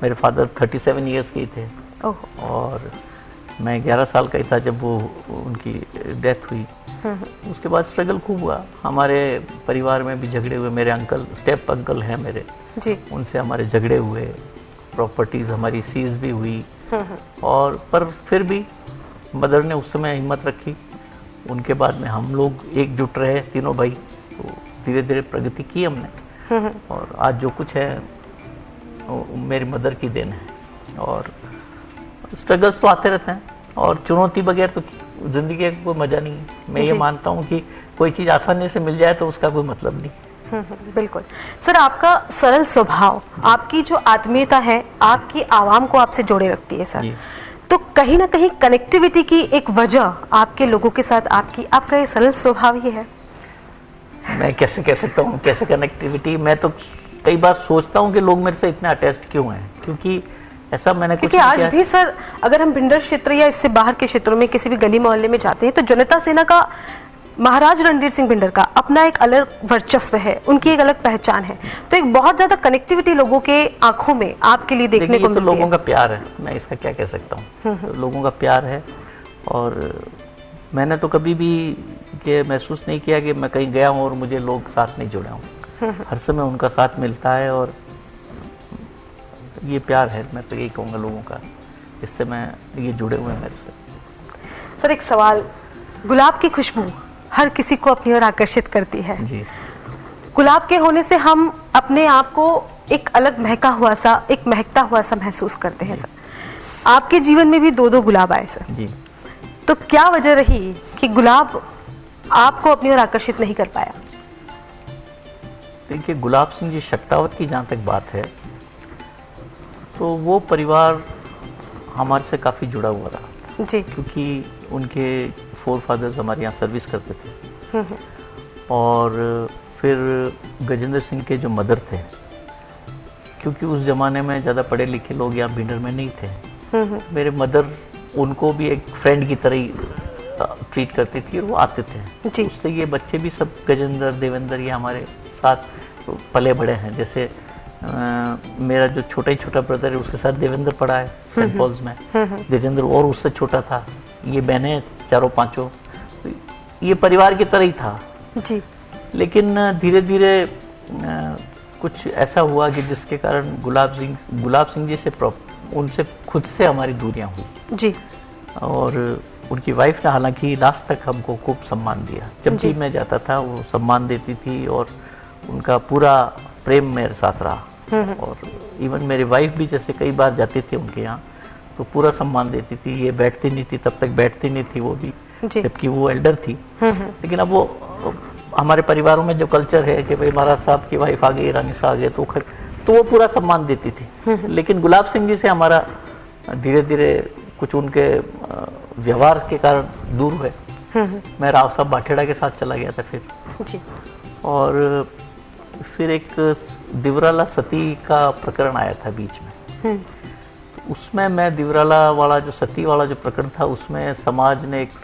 मेरे फादर 37 इयर्स के थे और मैं 11 साल का ही था जब वो उनकी डेथ हुई। उसके बाद स्ट्रगल खूब हुआ, हमारे परिवार में भी झगड़े हुए, मेरे अंकल स्टेप अंकल हैं मेरे जी। उनसे हमारे झगड़े हुए, प्रॉपर्टीज़ हमारी सीज भी हुई, और पर फिर भी मदर ने उस समय हिम्मत रखी। उनके बाद में हम लोग एकजुट रहे तीनों भाई, तो धीरे धीरे प्रगति की हमने, और आज जो कुछ है वो मेरी मदर की देन है। और स्ट्रगल्स तो आते रहते हैं, और चुनौती बगैर तो ज़िंदगी का कोई मज़ा नहीं है। मैं ये मानता हूँ कि कोई चीज़ आसानी से मिल जाए तो उसका कोई मतलब नहीं। बिल्कुल सर, आपका सरल स्वभाव, आपकी जो आत्मीयता है, आपकी आवाम को आपसे जोड़े रखती है सर। तो कहीं ना कहीं कनेक्टिविटी की एक वजह आपके लोगों के साथ आपका ये सरल स्वभाव ही है। मैं कैसे कह सकता हूँ कैसे कनेक्टिविटी, मैं तो कई बार सोचता हूँ कि लोग मेरे से इतने अटैच्ड क्यों हैं, क्योंकि ऐसा मैंने क्योंकि आज भी सर अगर हम भिंडर क्षेत्र या इससे बाहर के क्षेत्रों में किसी भी गली मोहल्ले में जाते हैं तो जनता सेना का, महाराज रणधीर सिंह भिंडर का अपना एक अलग वर्चस्व है, उनकी एक अलग पहचान है। तो एक बहुत ज्यादा कनेक्टिविटी लोगों के आंखों में आपके लिए देखने को मिलती है। तो लोगों का प्यार है, मैं इसका क्या कह सकता हूँ, तो लोगों का प्यार है। और मैंने तो कभी भी ये महसूस नहीं किया कि मैं कहीं गया हूँ और मुझे लोग साथ नहीं जुड़े हों। हर समय उनका साथ मिलता है, और ये प्यार है, मैं तो यही कहूँगा लोगों का, इससे मैं ये जुड़े हुए हैं मेरे से। सर एक सवाल, गुलाब की खुशबू हर किसी को अपनी ओर आकर्षित करती है जी। गुलाब के होने से हम अपने आप को एक अलग महकता हुआ सा महसूस करते हैं सर। आपके जीवन में भी 2-2 गुलाब आए सर जी। तो क्या वजह रही कि गुलाब आपको अपनी ओर आकर्षित नहीं कर पाया? देखिए गुलाब सिंह जी शक्तावत की जहाँ तक बात है तो वो परिवार हमारे से काफ़ी जुड़ा हुआ रहा जी। क्योंकि उनके 4 फादर्स हमारे यहाँ सर्विस करते थे, और फिर गजेंद्र सिंह के जो मदर थे, क्योंकि उस ज़माने में ज़्यादा पढ़े लिखे लोग यहाँ भिंडर में नहीं थे, मेरे मदर उनको भी एक फ्रेंड की तरह ही ट्रीट करती थी, और वो आते थे जी। उससे ये बच्चे भी सब गजेंद्र देवेंद्र ये हमारे साथ पले बड़े हैं। जैसे मेरा जो छोटा ब्रदर है उसके साथ देवेंद्र पढ़ा है सेंट पॉल्स में, गजेंद्र और उससे छोटा था, ये बहनें 4-5, तो ये परिवार की तरह ही था जी। लेकिन धीरे धीरे कुछ ऐसा हुआ कि जिसके कारण गुलाब सिंह जी से उनसे खुद से हमारी दूरियां हुई जी। और उनकी वाइफ ने हालांकि लास्ट तक हमको खूब सम्मान दिया, जब भी मैं जाता था वो सम्मान देती थी, और उनका पूरा प्रेम मेरे साथ रहा। और इवन मेरी वाइफ भी जैसे कई बार जाती थी उनके यहाँ तो पूरा सम्मान देती थी, ये बैठती नहीं थी, तब तक बैठती नहीं थी वो भी, जबकि वो एल्डर थी। लेकिन अब वो हमारे परिवारों में जो कल्चर है कि भाई महाराज साहब की वाइफ आ गई, रानी साहब आ गए, तो वो पूरा सम्मान देती थी। लेकिन गुलाब सिंह जी से हमारा धीरे धीरे कुछ उनके व्यवहार के कारण दूर हुए। मैं राव साहब बाठेड़ा के साथ चला गया था फिर जी। और फिर एक दिवराला सती का प्रकरण आया था बीच में, उसमें मैं दिवराला वाला जो सती वाला जो प्रकरण था उसमें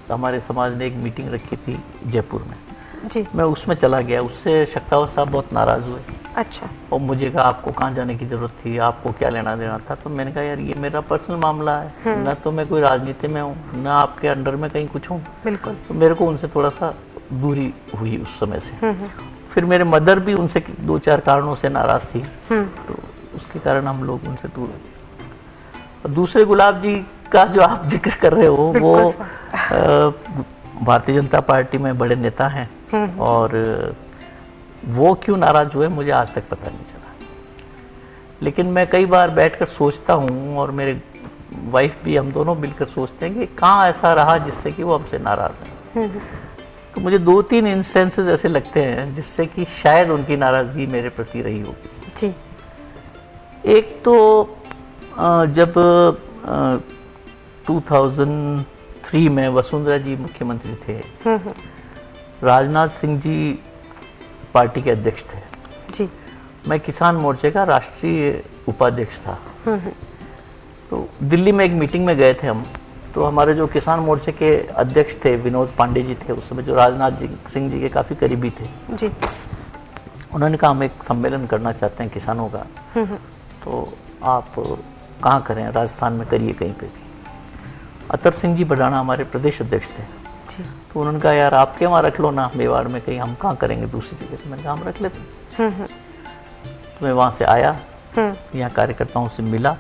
हमारे समाज ने एक मीटिंग रखी थी जयपुर में जी। मैं उसमें चला गया, उससे शक्तावत साहब बहुत नाराज़ हुए। अच्छा। और मुझे कहा आपको कहाँ जाने की ज़रूरत थी, आपको क्या लेना देना था? तो मैंने कहा यार ये मेरा पर्सनल मामला है, ना तो मैं कोई राजनीति में हूँ, ना आपके अंडर में कहीं कुछ हूँ। बिल्कुल। तो मेरे को उनसे थोड़ा सा दूरी हुई उस समय से। फिर मेरे मदर भी उनसे 2-4 कारणों से नाराज़ थी, तो उसके कारण हम लोग उनसे दूर। दूसरे गुलाब जी का जो आप जिक्र कर रहे हो वो भारतीय जनता पार्टी में बड़े नेता हैं और वो क्यों नाराज हुए मुझे आज तक पता नहीं चला। लेकिन मैं कई बार बैठकर सोचता हूँ और मेरे वाइफ भी, हम दोनों मिलकर सोचते हैं कि कहाँ ऐसा रहा जिससे कि वो हमसे नाराज हैं। तो मुझे 2-3 इंस्टेंसेस ऐसे लगते हैं जिससे कि शायद उनकी नाराजगी मेरे प्रति रही होगी जी। एक तो जब 2003 में वसुंधरा जी मुख्यमंत्री थे, राजनाथ सिंह जी पार्टी के अध्यक्ष थे जी। मैं किसान मोर्चे का राष्ट्रीय उपाध्यक्ष था। तो दिल्ली में एक मीटिंग में गए थे हम, तो हमारे जो किसान मोर्चे के अध्यक्ष थे विनोद पांडे जी थे उस समय, जो राजनाथ सिंह जी के काफ़ी करीबी थे जी। उन्होंने कहा हम एक सम्मेलन करना चाहते हैं किसानों का, तो आप कहाँ करें, राजस्थान में करिए कहीं पे भी। अतर सिंह जी बडाना हमारे प्रदेश अध्यक्ष थे जी। तो उन्होंने कहा यार आपके वहाँ रख लो ना, मेवाड़ में कहीं, हम कहाँ करेंगे दूसरी जगह। तो मैंने कहा हम रख लेते। तो मैं वहाँ से आया, यहाँ कार्यकर्ताओं से मिला,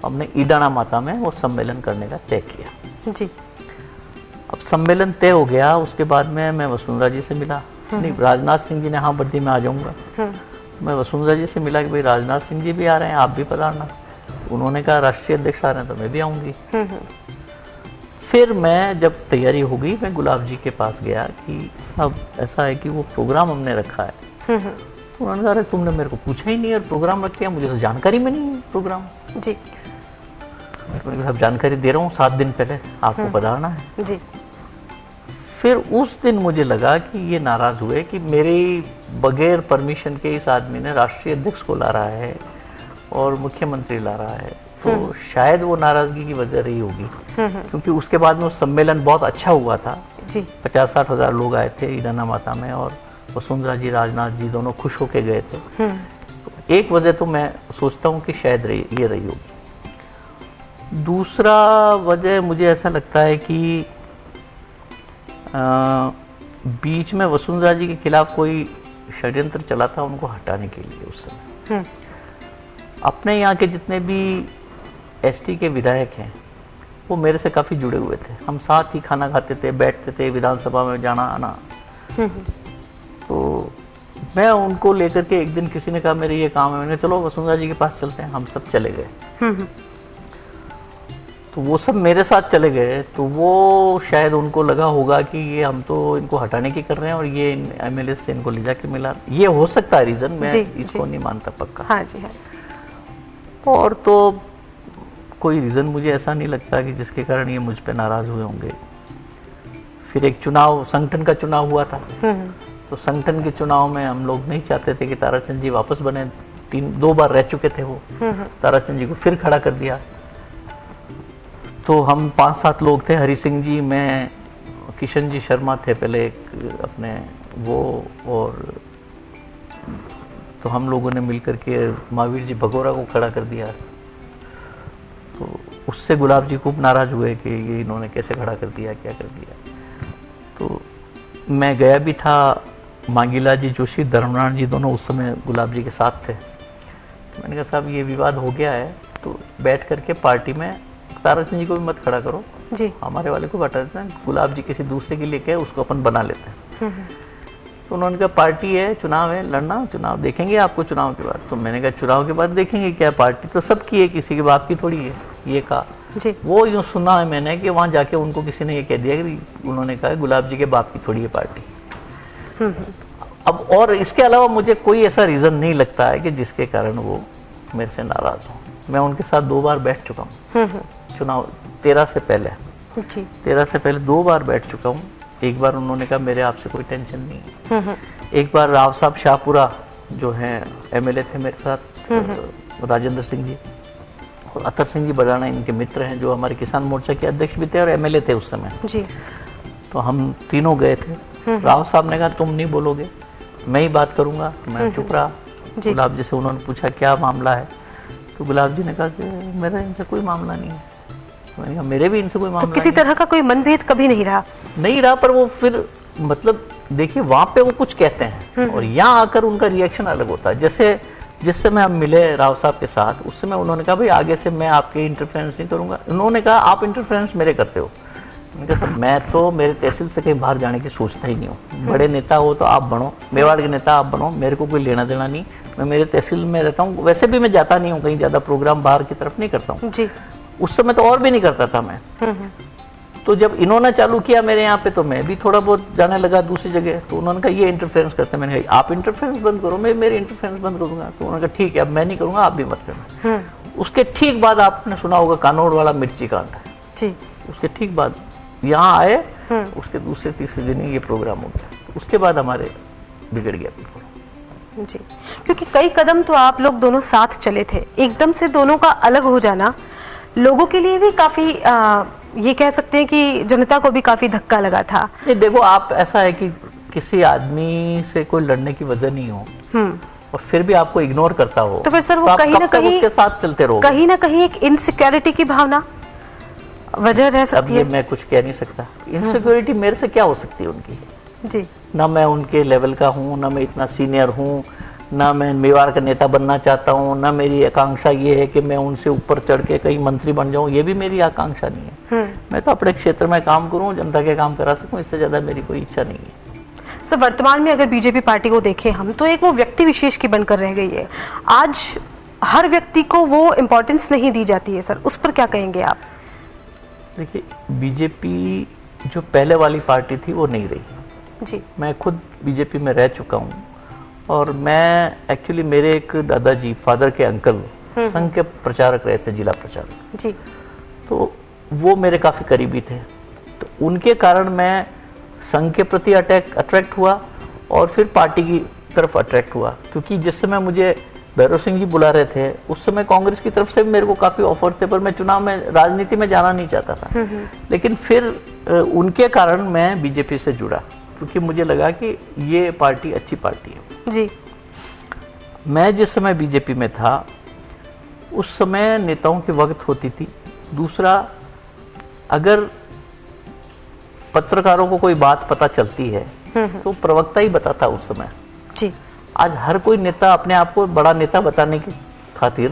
हमने ईडाना माता में वो सम्मेलन करने का तय किया जी। अब सम्मेलन तय हो गया, उसके बाद में मैं वसुंधरा जी से मिला। नहीं, राजनाथ सिंह जी ने हाँ बद्दी में आ जाऊँगा। मैं वसुंधरा जी से मिला कि भाई राजनाथ सिंह जी भी आ रहे हैं, आप भी पधारना। उन्होंने कहा राष्ट्रीय अध्यक्ष आ रहे हैं तो मैं भी आऊँगी। फिर मैं जब तैयारी हो गई, मैं गुलाब जी के पास गया कि साहब ऐसा है कि वो प्रोग्राम हमने रखा है। तो उन्होंने कहा अरे तुमने मेरे को पूछा ही नहीं और प्रोग्राम रख लिया, मुझे तो जानकारी में नहीं है प्रोग्राम जी। तो मैंने कहा सब जानकारी दे रहा हूँ, 7 दिन पहले आपको पधारना है जी। फिर उस दिन मुझे लगा कि ये नाराज हुए कि मेरे बगैर परमिशन के इस आदमी ने राष्ट्रीय अध्यक्ष को ला रहा है और मुख्यमंत्री ला रहा है, तो शायद वो नाराजगी की वजह रही होगी। क्योंकि उसके बाद में वो सम्मेलन बहुत अच्छा हुआ था जी। 50-60 हज़ार लोग आए थे ईडाना माता में और वसुंधरा जी राजनाथ जी दोनों खुश होके गए थे। तो एक वजह तो मैं सोचता हूँ कि शायद ये रही होगी। दूसरा वजह मुझे ऐसा लगता है कि बीच में वसुंधरा जी के खिलाफ कोई षड्यंत्र चला था उनको हटाने के लिए। उस समय अपने यहाँ के जितने भी एसटी के विधायक हैं वो मेरे से काफ़ी जुड़े हुए थे, हम साथ ही खाना खाते थे, बैठते थे, विधानसभा में जाना आना। तो मैं उनको लेकर के एक दिन किसी ने कहा मेरे ये काम है, मैंने चलो वसुंधरा जी के पास चलते हैं, हम सब चले गए। तो वो सब मेरे साथ चले गए, तो वो शायद उनको लगा होगा कि ये हम तो इनको हटाने की कर रहे हैं और ये एमएलए से इनको ले जाके मिला, ये हो सकता है रीज़न, मैं इसको नहीं मानता पक्का। हाँ जी हाँ। और तो कोई रीज़न मुझे ऐसा नहीं लगता कि जिसके कारण ये मुझ पे नाराज़ हुए होंगे। फिर एक चुनाव, संगठन का चुनाव हुआ था, तो संगठन के चुनाव में हम लोग नहीं चाहते थे कि ताराचंद जी वापस बने, 2 बार रह चुके थे वो, ताराचंद जी को फिर खड़ा कर दिया। तो हम 5-7 लोग थे, हरि सिंह जी, मैं, किशन जी शर्मा थे पहले एक अपने वो, और तो हम लोगों ने मिलकर के महावीर जी भगोरा को खड़ा कर दिया। तो उससे गुलाब जी खूब नाराज हुए कि ये इन्होंने कैसे खड़ा कर दिया, क्या कर दिया। तो मैं गया भी था, मांगीला जी जोशी, धर्मनाथ जी दोनों उस समय गुलाब जी के साथ थे। तो मैंने कहा साहब ये विवाद हो गया है, तो बैठ करके पार्टी में ताराचंद जी को भी मत खड़ा करो जी, हमारे वाले को हटा देते हैं, गुलाब जी किसी दूसरे के लिए कहे, उसको अपन बना लेते हैं। तो उन्होंने कहा पार्टी है, चुनाव है, लड़ना, चुनाव देखेंगे आपको चुनाव के बाद। तो मैंने कहा चुनाव के बाद देखेंगे क्या, पार्टी तो सबकी है, किसी के बाप की थोड़ी है, ये कहा जी। वो यूँ सुना है मैंने कि वहाँ जाके उनको किसी ने ये कह दिया कि उन्होंने कहा गुलाब जी के बाप की थोड़ी है पार्टी। अब और इसके अलावा मुझे कोई ऐसा रीज़न नहीं लगता है कि जिसके कारण वो मेरे से नाराज़ हो। मैं उनके साथ 2 बार बैठ चुका हूँ चुनाव 13 से पहले जी। 13 से पहले 2 बार बैठ चुका हूँ। एक बार उन्होंने कहा मेरे आपसे कोई टेंशन नहीं है। एक बार राव साहब शाहपुरा जो हैं एमएलए थे मेरे साथ, राजेंद्र सिंह जी और अतर सिंह जी बडाना, इनके मित्र हैं, जो हमारे किसान मोर्चा के अध्यक्ष भी थे और एमएलए थे उस समय जी। तो हम तीनों गए थे। राव साहब ने कहा तुम नहीं बोलोगे, मैं ही बात करूंगा। मैं चुप रहा। गुलाब जी से उन्होंने पूछा क्या मामला है, तो गुलाब जी ने कहा कि मेरा इनसे कोई मामला नहीं है। मैंने कहा मेरे भी इनसे कोई मामला किसी तरह का कोई मनभेद कभी नहीं रहा। पर वो फिर मतलब देखिए वहाँ पे वो कुछ कहते हैं और यहाँ आकर उनका रिएक्शन अलग होता है। जैसे जिस समय हम मिले राव साहब के साथ, उस समय उन्होंने कहा भाई आगे से मैं आपके इंटरफेरेंस नहीं करूंगा। उन्होंने कहा आप इंटरफेरेंस मेरे करते हो। मैंने कहा सर मैं तो मेरे तहसील से कहीं बाहर जाने की सोचता ही नहीं हूँ। बड़े नेता हो तो आप बनो, मेवाड़ के नेता आप बनो, मेरे को कोई लेना देना नहीं, मैं मेरे तहसील में रहता हूँ। वैसे भी मैं जाता नहीं हूँ कहीं, ज़्यादा प्रोग्राम बाहर की तरफ नहीं करता हूँ जी। उस समय तो और भी नहीं करता था मैं। तो जब इन्होंने चालू किया मेरे यहाँ पे, तो मैं भी थोड़ा बहुत जाने लगा दूसरी जगह। तो उन्होंने कहा ये इंटरफेरेंस करते हैं। मैंने कहा आप इंटरफेरेंस बंद करो, मैं मेरे इंटरफेरेंस बंद कर दूंगा। तो उन्होंने कहा ठीक है अब मैं नहीं करूँगा, आप भी मत करना। उसके ठीक बाद आपने सुना होगा कानौड़ वाला मिर्ची कांड जी। उसके ठीक बाद यहाँ आए, उसके दूसरे तीसरे दिन ही ये प्रोग्राम हो गया। उसके बाद हमारे बिगड़ गया बिल्कुल जी, क्योंकि कई कदम तो आप लोग दोनों साथ चले थे, एकदम से दोनों का अलग हो जाना लोगों के लिए भी काफी ये कह सकते हैं कि जनता को भी काफी धक्का लगा था। ये देखो आप, ऐसा है कि किसी आदमी से कोई लड़ने की वजह नहीं हो और फिर भी आपको इग्नोर करता हो, तो फिर सर वो कहीं ना कहीं उसके साथ चलते रहो, कहीं ना कहीं एक इनसिक्योरिटी की भावना वजह रह सकती है। अब ये मैं कुछ कह नहीं सकता। इनसिक्योरिटी मेरे से क्या हो सकती है उनकी जी। ना मैं उनके लेवल का हूँ, ना मैं इतना सीनियर हूँ, ना मैं मेवाड़ का नेता बनना चाहता हूँ, ना मेरी आकांक्षा ये है कि मैं उनसे ऊपर चढ़ के कहीं मंत्री बन जाऊँ। ये भी मेरी आकांक्षा नहीं है। मैं तो अपने क्षेत्र में काम करूँ, जनता के काम करा सकूँ, इससे ज़्यादा मेरी कोई इच्छा नहीं है। सर वर्तमान में अगर बीजेपी पार्टी को देखें हम, तो एक वो व्यक्ति विशेष की बनकर रह गई है। आज हर व्यक्ति को वो इम्पोर्टेंस नहीं दी जाती है। सर उस पर क्या कहेंगे आप? देखिए बीजेपी जो पहले वाली पार्टी थी वो नहीं रही जी। मैं खुद बीजेपी में रह चुका हूँ और मैं एक्चुअली, मेरे एक दादाजी फादर के अंकल संघ के प्रचारक रहे थे, जिला प्रचारक जी। तो वो मेरे काफ़ी करीबी थे। तो उनके कारण मैं संघ के प्रति अट्रैक्ट हुआ और फिर पार्टी की तरफ अट्रैक्ट हुआ, क्योंकि जिस समय मुझे भैरव सिंह जी बुला रहे थे उस समय कांग्रेस की तरफ से मेरे को काफ़ी ऑफर थे, पर मैं चुनाव में, राजनीति में जाना नहीं चाहता था। लेकिन फिर उनके कारण मैं बीजेपी से जुड़ा, क्योंकि मुझे लगा कि ये पार्टी अच्छी पार्टी है जी। मैं जिस समय बीजेपी में था उस समय नेताओं की वक्त होती थी। दूसरा, अगर पत्रकारों को कोई बात पता चलती है तो प्रवक्ता ही बताता उस समय जी। आज हर कोई नेता अपने आप को बड़ा नेता बताने की खातिर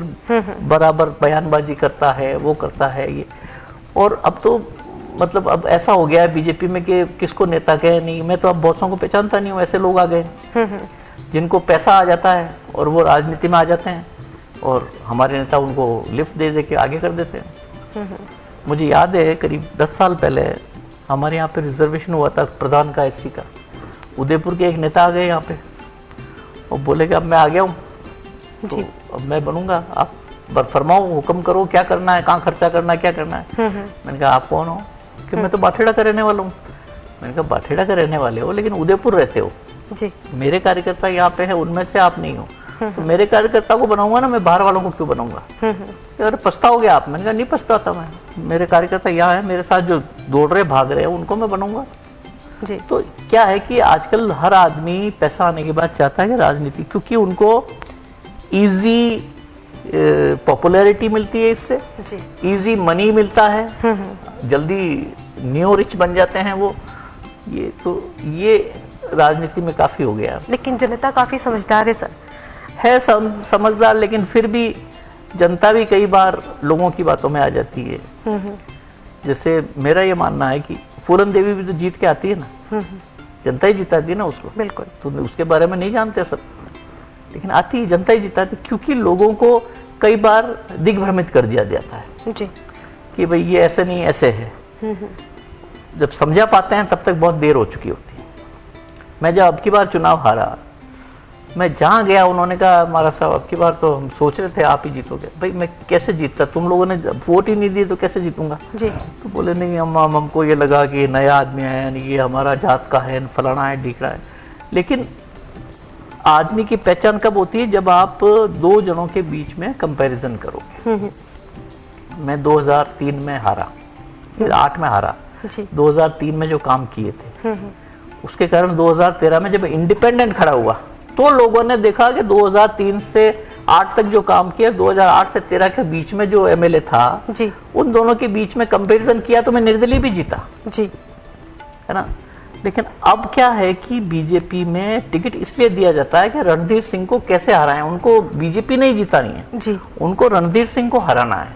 बराबर बयानबाजी करता है, वो करता है ये। और अब तो मतलब अब ऐसा हो गया है बीजेपी में कि किसको नेता कहे नहीं। मैं तो अब बहुतों को पहचानता नहीं हूँ, ऐसे लोग आ गए जिनको पैसा आ जाता है और वो राजनीति में आ जाते हैं और हमारे नेता उनको लिफ्ट दे के आगे कर देते हैं। मुझे याद है करीब 10 साल पहले हमारे यहाँ पे रिजर्वेशन हुआ था प्रधान का, एससी का। उदयपुर के एक नेता आ गए यहाँ पे और बोले कि अब मैं आ गया हूँ, तो अब मैं बनूंगा, आप फरमाओ, हुक्म करो, क्या करना है, कहाँ खर्चा करना है, क्या करना है। मैंने कहा आप कौन हो? कि मैं तो बाठेड़ा का रहने वाला हूँ। मैंने कहा बाठेड़ा का रहने वाले हो लेकिन उदयपुर रहते हो जी। मेरे कार्यकर्ता यहाँ पे है, उनमें से आप नहीं हो, तो मेरे कार्यकर्ता को बनाऊंगा ना, मैं बाहर वालों को क्यों बनाऊंगा? यार पछताओगे आप? मैंने कहा नहीं पछताता मैं, मेरे कार्यकर्ता यहाँ है, मेरे साथ जो दौड़ रहे भाग रहे हैं उनको मैं बनाऊंगा जी। तो क्या है कि आजकल हर आदमी पैसा आने के बाद चाहता है कि राजनीति, क्योंकि उनको इजी पॉपुलैरिटी मिलती है इससे, इजी मनी मिलता है, जल्दी न्यू रिच बन जाते हैं वो। ये तो ये राजनीति में काफी हो गया। लेकिन जनता काफी समझदार है सर, है समझदार, लेकिन फिर भी जनता भी कई बार लोगों की बातों में आ जाती है। जैसे मेरा ये मानना है कि पूरन देवी भी तो जीत के आती है ना, जनता ही जिताती है ना उसको। बिल्कुल। तो उसके बारे में नहीं जानते सब, लेकिन आती है, जनता ही जिताती, क्योंकि लोगों को कई बार दिग्भ्रमित कर दिया जाता है जी कि भाई ये ऐसे नहीं ऐसे है। जब समझा पाते हैं तब तक बहुत देर हो चुकी होती है। मैं जब अब की बार चुनाव हारा, मैं जहाँ गया उन्होंने कहा महाराज साहब अब की बार तो हम सोच रहे थे आप ही जीतोगे। भाई मैं कैसे जीतता, तुम लोगों ने वोट ही नहीं दिए तो कैसे जीतूंगा जी। तो बोले नहीं हमको ये लगा कि ये नया आदमी है, यानी ये हमारा जात का है, फलाना है, ढीकरा है। लेकिन आदमी की पहचान कब होती है? जब आप दो जनों के बीच में कंपैरिजन करोगे। मैं 2003 में हारा, फिर 8 में हारा। 2003 में जो काम किए थे उसके कारण 2013 में जब इंडिपेंडेंट खड़ा हुआ तो लोगों ने देखा कि 2003 से 8 तक जो काम किया, 2008 से 13 के बीच में जो एमएलए था जी, उन दोनों के बीच में कंपैरिजन किया तो मैं निर्दलीय भी जीता जी, है ना। लेकिन अब क्या है कि बीजेपी में टिकट इसलिए दिया जाता है कि रणधीर सिंह को कैसे हराएं। उनको बीजेपी नहीं जितानी है जी, उनको रणधीर सिंह को हराना है।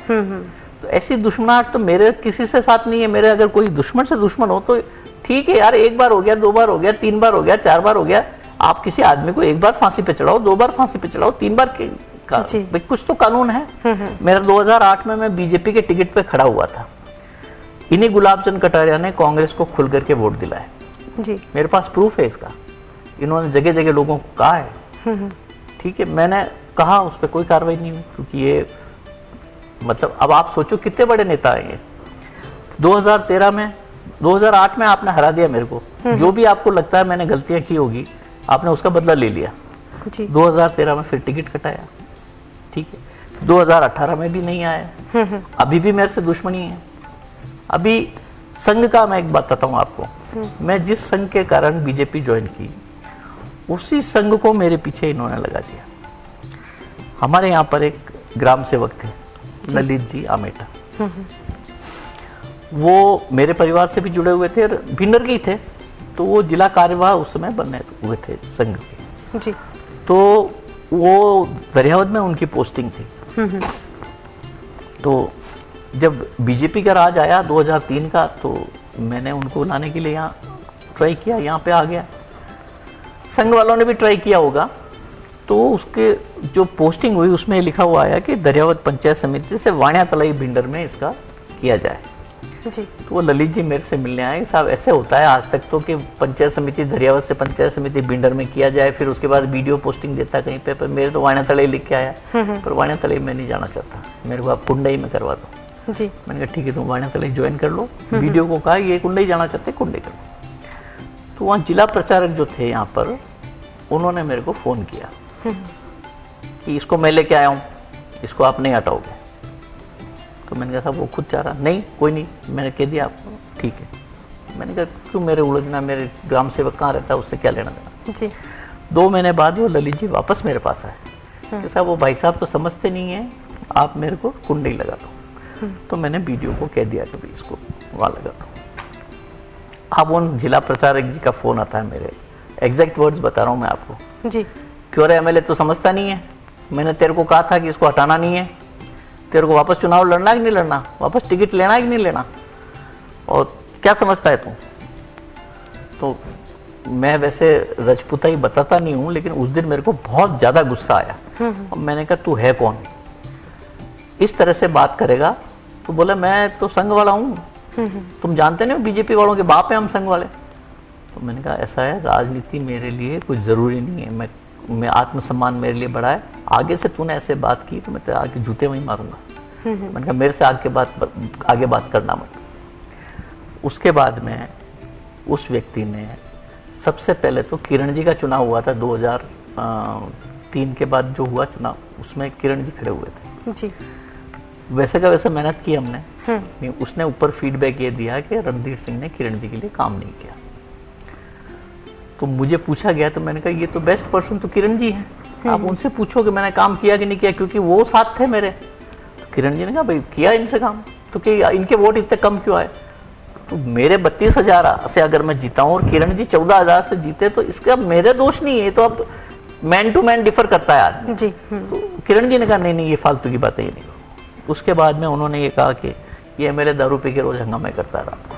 तो ऐसी दुश्मनाहट तो मेरे किसी से साथ नहीं है। मेरे अगर कोई दुश्मन से दुश्मन हो तो ठीक है यार, एक बार हो गया, 2 बार हो गया, 3 बार हो गया, 4 बार हो गया। आप किसी आदमी को 1 बार फांसी पे चढ़ाओ, 2 बार फांसी पे चढ़ाओ, 3 बार भाई कुछ तो कानून है। मेरा 2008 में मैं बीजेपी के टिकट पे खड़ा हुआ था। इन्हीं गुलाब चंद कटारिया ने कांग्रेस को खुल करके वोट दिलाया जी, मेरे पास प्रूफ है इसका। इन्होंने जगह जगह लोगों को कहा है। ठीक है, मैंने कहा, उस पर कोई कार्रवाई नहीं हुई, क्योंकि ये मतलब अब आप सोचो कितने बड़े नेता आएंगे। 2013 में 2008 में आपने हरा दिया मेरे को। जो भी आपको लगता है मैंने गलतियां की होगी, आपने उसका बदला ले लिया जी। 2013 में फिर टिकट कटाया। ठीक है, 2018 में भी नहीं आया। अभी भी मेरे से दुश्मनी है। अभी संघ का मैं एक बात बताता हूँ आपको। मैं जिस संघ के कारण बीजेपी ज्वाइन की, उसी संघ को मेरे पीछे इन्होंने लगा दिया। हमारे यहाँ पर एक ग्राम सेवक थे, ललित जी आमेटा। वो मेरे परिवार से भी जुड़े हुए थे, भिंडर के ही थे। तो वो जिला कार्यवाह उस समय बने हुए थे संघ के जी। तो वो दरियावद में उनकी पोस्टिंग थी। तो जब बीजेपी का राज आया 2003 का, तो मैंने उनको लाने के लिए यहाँ ट्राई किया, यहाँ पे आ गया। संघ वालों ने भी ट्राई किया होगा। तो उसके जो पोस्टिंग हुई उसमें लिखा हुआ आया कि दरियावद पंचायत समिति से वाणिया तलाई भिंडर में इसका किया जाए जी। तो वो ललित जी मेरे से मिलने आए। साहब ऐसे होता है आज तक तो कि पंचायत समिति दरियावद से पंचायत समिति भिंडर में किया जाए, फिर उसके बाद वीडियो पोस्टिंग देता कहीं पे, पर मेरे तो वाणिया तलाई लिख के आया। पर वाणिया तलाई मैं नहीं जाना चाहता, मेरे को आप कुंडई में करवा दो। जी। मैंने कहा ठीक है, तुम वाणिया तलाई ज्वाइन कर लो। वीडियो को कहा ये कुंडई जाना चाहते, कुंडई कर लो। तो वहाँ जिला प्रचारक जो थे यहाँ पर, उन्होंने मेरे को फोन किया कि इसको मैं लेके आया हूँ, इसको आप नहीं हटाओगे। तो मैंने कहा साहब वो खुद चाह रहा, नहीं कोई नहीं, मैंने कह दिया आपको ठीक है। मैंने कहा क्यों मेरे उलझना, मेरे ग्राम सेवक कहाँ रहता है, उससे क्या लेना देना। जी। 2 महीने बाद वो ललित जी वापस मेरे पास आए कि साहब वो भाई साहब तो समझते नहीं है, आप मेरे को कुंडई लगा दो। तो मैंने वीडियो को कह दिया कि भाई इसको वहाँ लगा दो। अब उन जिला प्रचारक जी का फोन आता है मेरे, एग्जैक्ट वर्ड्स बता रहा हूँ मैं आपको जी। क्यों रे एमएलए तो समझता नहीं है, मैंने तेरे को कहा था कि इसको हटाना नहीं है, तेरे को वापस चुनाव लड़ना है कि नहीं लड़ना, वापस टिकट लेना है कि नहीं लेना, और क्या समझता है तू। तो मैं वैसे रजपूताई बताता नहीं हूँ, लेकिन उस दिन मेरे को बहुत ज्यादा गुस्सा आया। और मैंने कहा तू है कौन, इस तरह से बात करेगा। तो बोला मैं तो संघ वाला हूँ, तुम जानते नहीं हो बीजेपी वालों के बाप है हम संघ वाले। तो मैंने कहा ऐसा है, राजनीति मेरे लिए कुछ जरूरी नहीं है, मैं आत्मसम्मान मेरे लिए बड़ा है। आगे से तूने ऐसे बात की तो मैं तेरे आगे जूते वहीं मारूंगा। मैंने कहा मेरे से आगे बात करना मत। उसके बाद में उस व्यक्ति ने सबसे पहले तो किरण जी का चुनाव हुआ था 2003 के बाद जो हुआ चुनाव, उसमें किरण जी खड़े हुए थे जी। वैसे का वैसे मेहनत की हमने। उसने ऊपर फीडबैक ये दिया कि रणधीर सिंह ने किरण जी के लिए काम नहीं किया। तो मुझे पूछा गया तो मैंने कहा ये तो बेस्ट पर्सन तो किरण जी हैं, आप उनसे पूछो कि मैंने काम किया कि नहीं किया, क्योंकि वो साथ थे मेरे। तो किरण जी ने कहा भाई किया इनसे काम, तो कि इनके वोट इतने कम क्यों आए। तो मेरे 32,000 से अगर मैं जीता हूँ और किरण जी 14,000 से जीते, तो इसका मेरे दोष नहीं है, तो अब मैन टू मैन डिफर करता है आदमी जी। तो किरण जी ने कहा नहीं नहीं ये फालतू की बातें ये नहीं करो। उसके बाद में उन्होंने ये कहा कि ये एमएलए दारू पी के रोज हंगामे करता है रात को।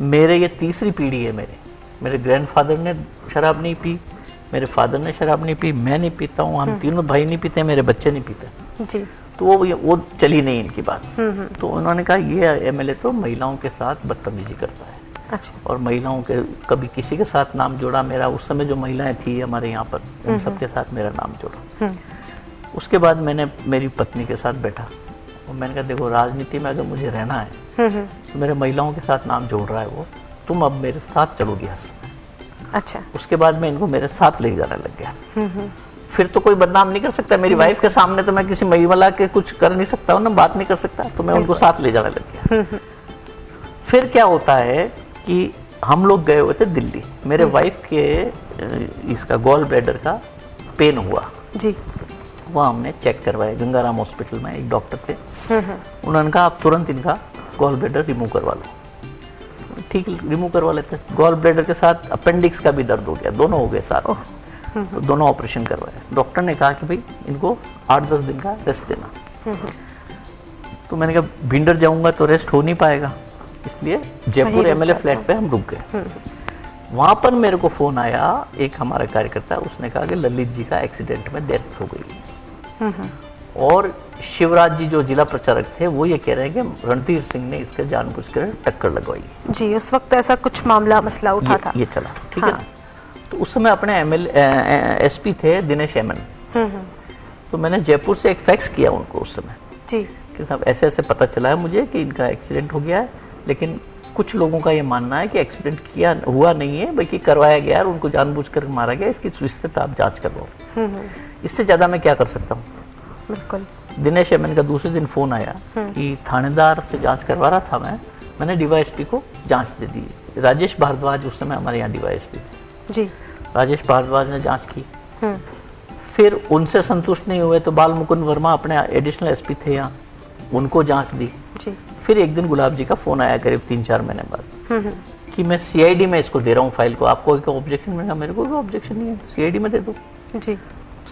मेरे ये तीसरी पीढ़ी है। मेरे ग्रैंडफादर ने शराब नहीं पी, मेरे फादर ने शराब नहीं पी, मैं नहीं पीता हूँ, हम तीनों भाई नहीं पीते, मेरे बच्चे नहीं पीते। जी। तो वो चली नहीं इनकी बात। तो उन्होंने कहा ये एमएलए तो महिलाओं के साथ बदतमीजी करता है। अच्छा। और महिलाओं के कभी किसी के साथ नाम जोड़ा मेरा, उस समय जो महिलाएं थी हमारे यहाँ पर उन सबके साथ मेरा नाम जोड़ा। उसके बाद मैंने मेरी पत्नी के साथ बैठा और मैंने कहा देखो राजनीति में अगर मुझे रहना है तो मेरे महिलाओं के साथ नाम जोड़ रहा है वो, तुम अब मेरे साथ चलोगी हंस। अच्छा। उसके बाद मैं इनको मेरे साथ ले जाने लग गया। फिर तो कोई बदनाम नहीं कर सकता, मेरी वाइफ के सामने तो मैं किसी महिला के कुछ कर नहीं सकता हूँ ना, बात नहीं कर सकता, तो मैं उनको साथ ले जाने लग गया। फिर क्या होता है कि हम लोग गए हुए थे दिल्ली, मेरे वाइफ के इसका गॉल ब्लैडर का पेन हुआ जी। वहाँ हमने चेक करवाया गंगाराम हॉस्पिटल में, एक डॉक्टर थे। उन्होंने कहा आप तुरंत इनका गॉल ब्लैडर रिमूव करवा लो। ठीक रिमूव करवा लेते हैं। गॉल ब्लैडर के साथ अपेंडिक्स का भी दर्द हो गया, दोनों हो गए साथ में। तो दोनों ऑपरेशन करवाए। डॉक्टर ने कहा कि भाई इनको 8-10 दिन का रेस्ट देना। तो मैंने कहा भिंडर जाऊंगा तो रेस्ट हो नहीं पाएगा, इसलिए जयपुर एमएलए फ्लैट पे हम रुक गए। वहां पर मेरे को फोन आया एक हमारा कार्यकर्ता, उसने कहा कि ललित जी का एक्सीडेंट में डेथ हो गई। और शिवराज जी जो जिला प्रचारक थे वो ये कह रहे हैं कि रणधीर सिंह ने इसके जानबूझकर टक्कर लगवाई। जी, उस वक्त ऐसा कुछ मामला मसला उठा था। ये चला, ठीक है ना। तो उस समय अपने एसपी थे दिनेश एमन। तो मैंने जयपुर से एक फैक्स किया उनको उस समय जी कि साहब ऐसे ऐसे पता चला है मुझे कि इनका एक्सीडेंट हो गया है, लेकिन कुछ लोगों का ये मानना है कि एक्सीडेंट किया हुआ नहीं है बल्कि करवाया गया और उनको जानबूझकर मारा गया, इसकी विस्तृत आप जांच करवाओ। इससे ज्यादा मैं क्या कर सकता हूँ। बिल्कुल। दिनेश एमन का दूसरे दिन फोन आया कि थानेदार से जांच करवा रहा था मैंने डीवाईएसपी को जांच दे दी। राजेश भारद्वाज उस समय हमारे यहाँ डीवाईएसपी थे जी। राजेश भारद्वाज ने जांच की। फिर उनसे संतुष्ट नहीं हुए तो बाल मुकुंद वर्मा अपने एडिशनल एसपी थे यहाँ, उनको जांच दी जी। फिर एक दिन गुलाब जी का फोन आया करीब 3-4 महीने बाद कि मैं सीआईडी में इसको दे रहा हूँ फाइल को, आपको कोई ऑब्जेक्शन? मैंने कहा मेरे को कोई ऑब्जेक्शन नहीं है, सीआईडी में दे दो जी।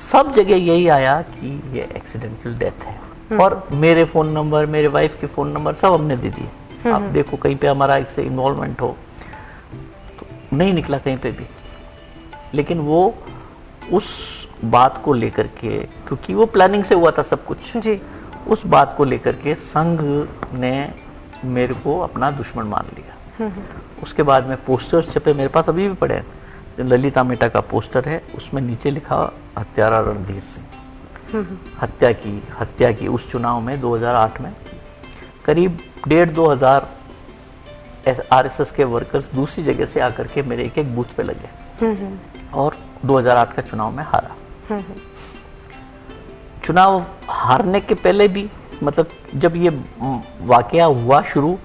सब जगह यही आया कि ये एक्सीडेंटल डेथ है। और मेरे फोन नंबर, मेरे वाइफ के फोन नंबर सब हमने दे दिए। आप देखो कहीं पे हमारा इससे इन्वॉल्वमेंट हो तो नहीं निकला कहीं पे भी। लेकिन वो उस बात को लेकर के, क्योंकि वो प्लानिंग से हुआ था सब कुछ जी, उस बात को लेकर के संघ ने मेरे को अपना दुश्मन मान लिया। उसके बाद में पोस्टर्स छपे, मेरे पास अभी भी पड़े हैं। ललिता मेटा का पोस्टर है, उसमें नीचे लिखा हत्यारा रणधीर सिंह, हत्या की उस चुनाव में 2008 में करीब 1,500-2,000 आरएसएस के वर्कर्स दूसरी जगह से आकर के मेरे एक बूथ पे लगे और 2008 का चुनाव में हारा। चुनाव हारने के पहले भी, मतलब जब ये वाकया हुआ शुरू,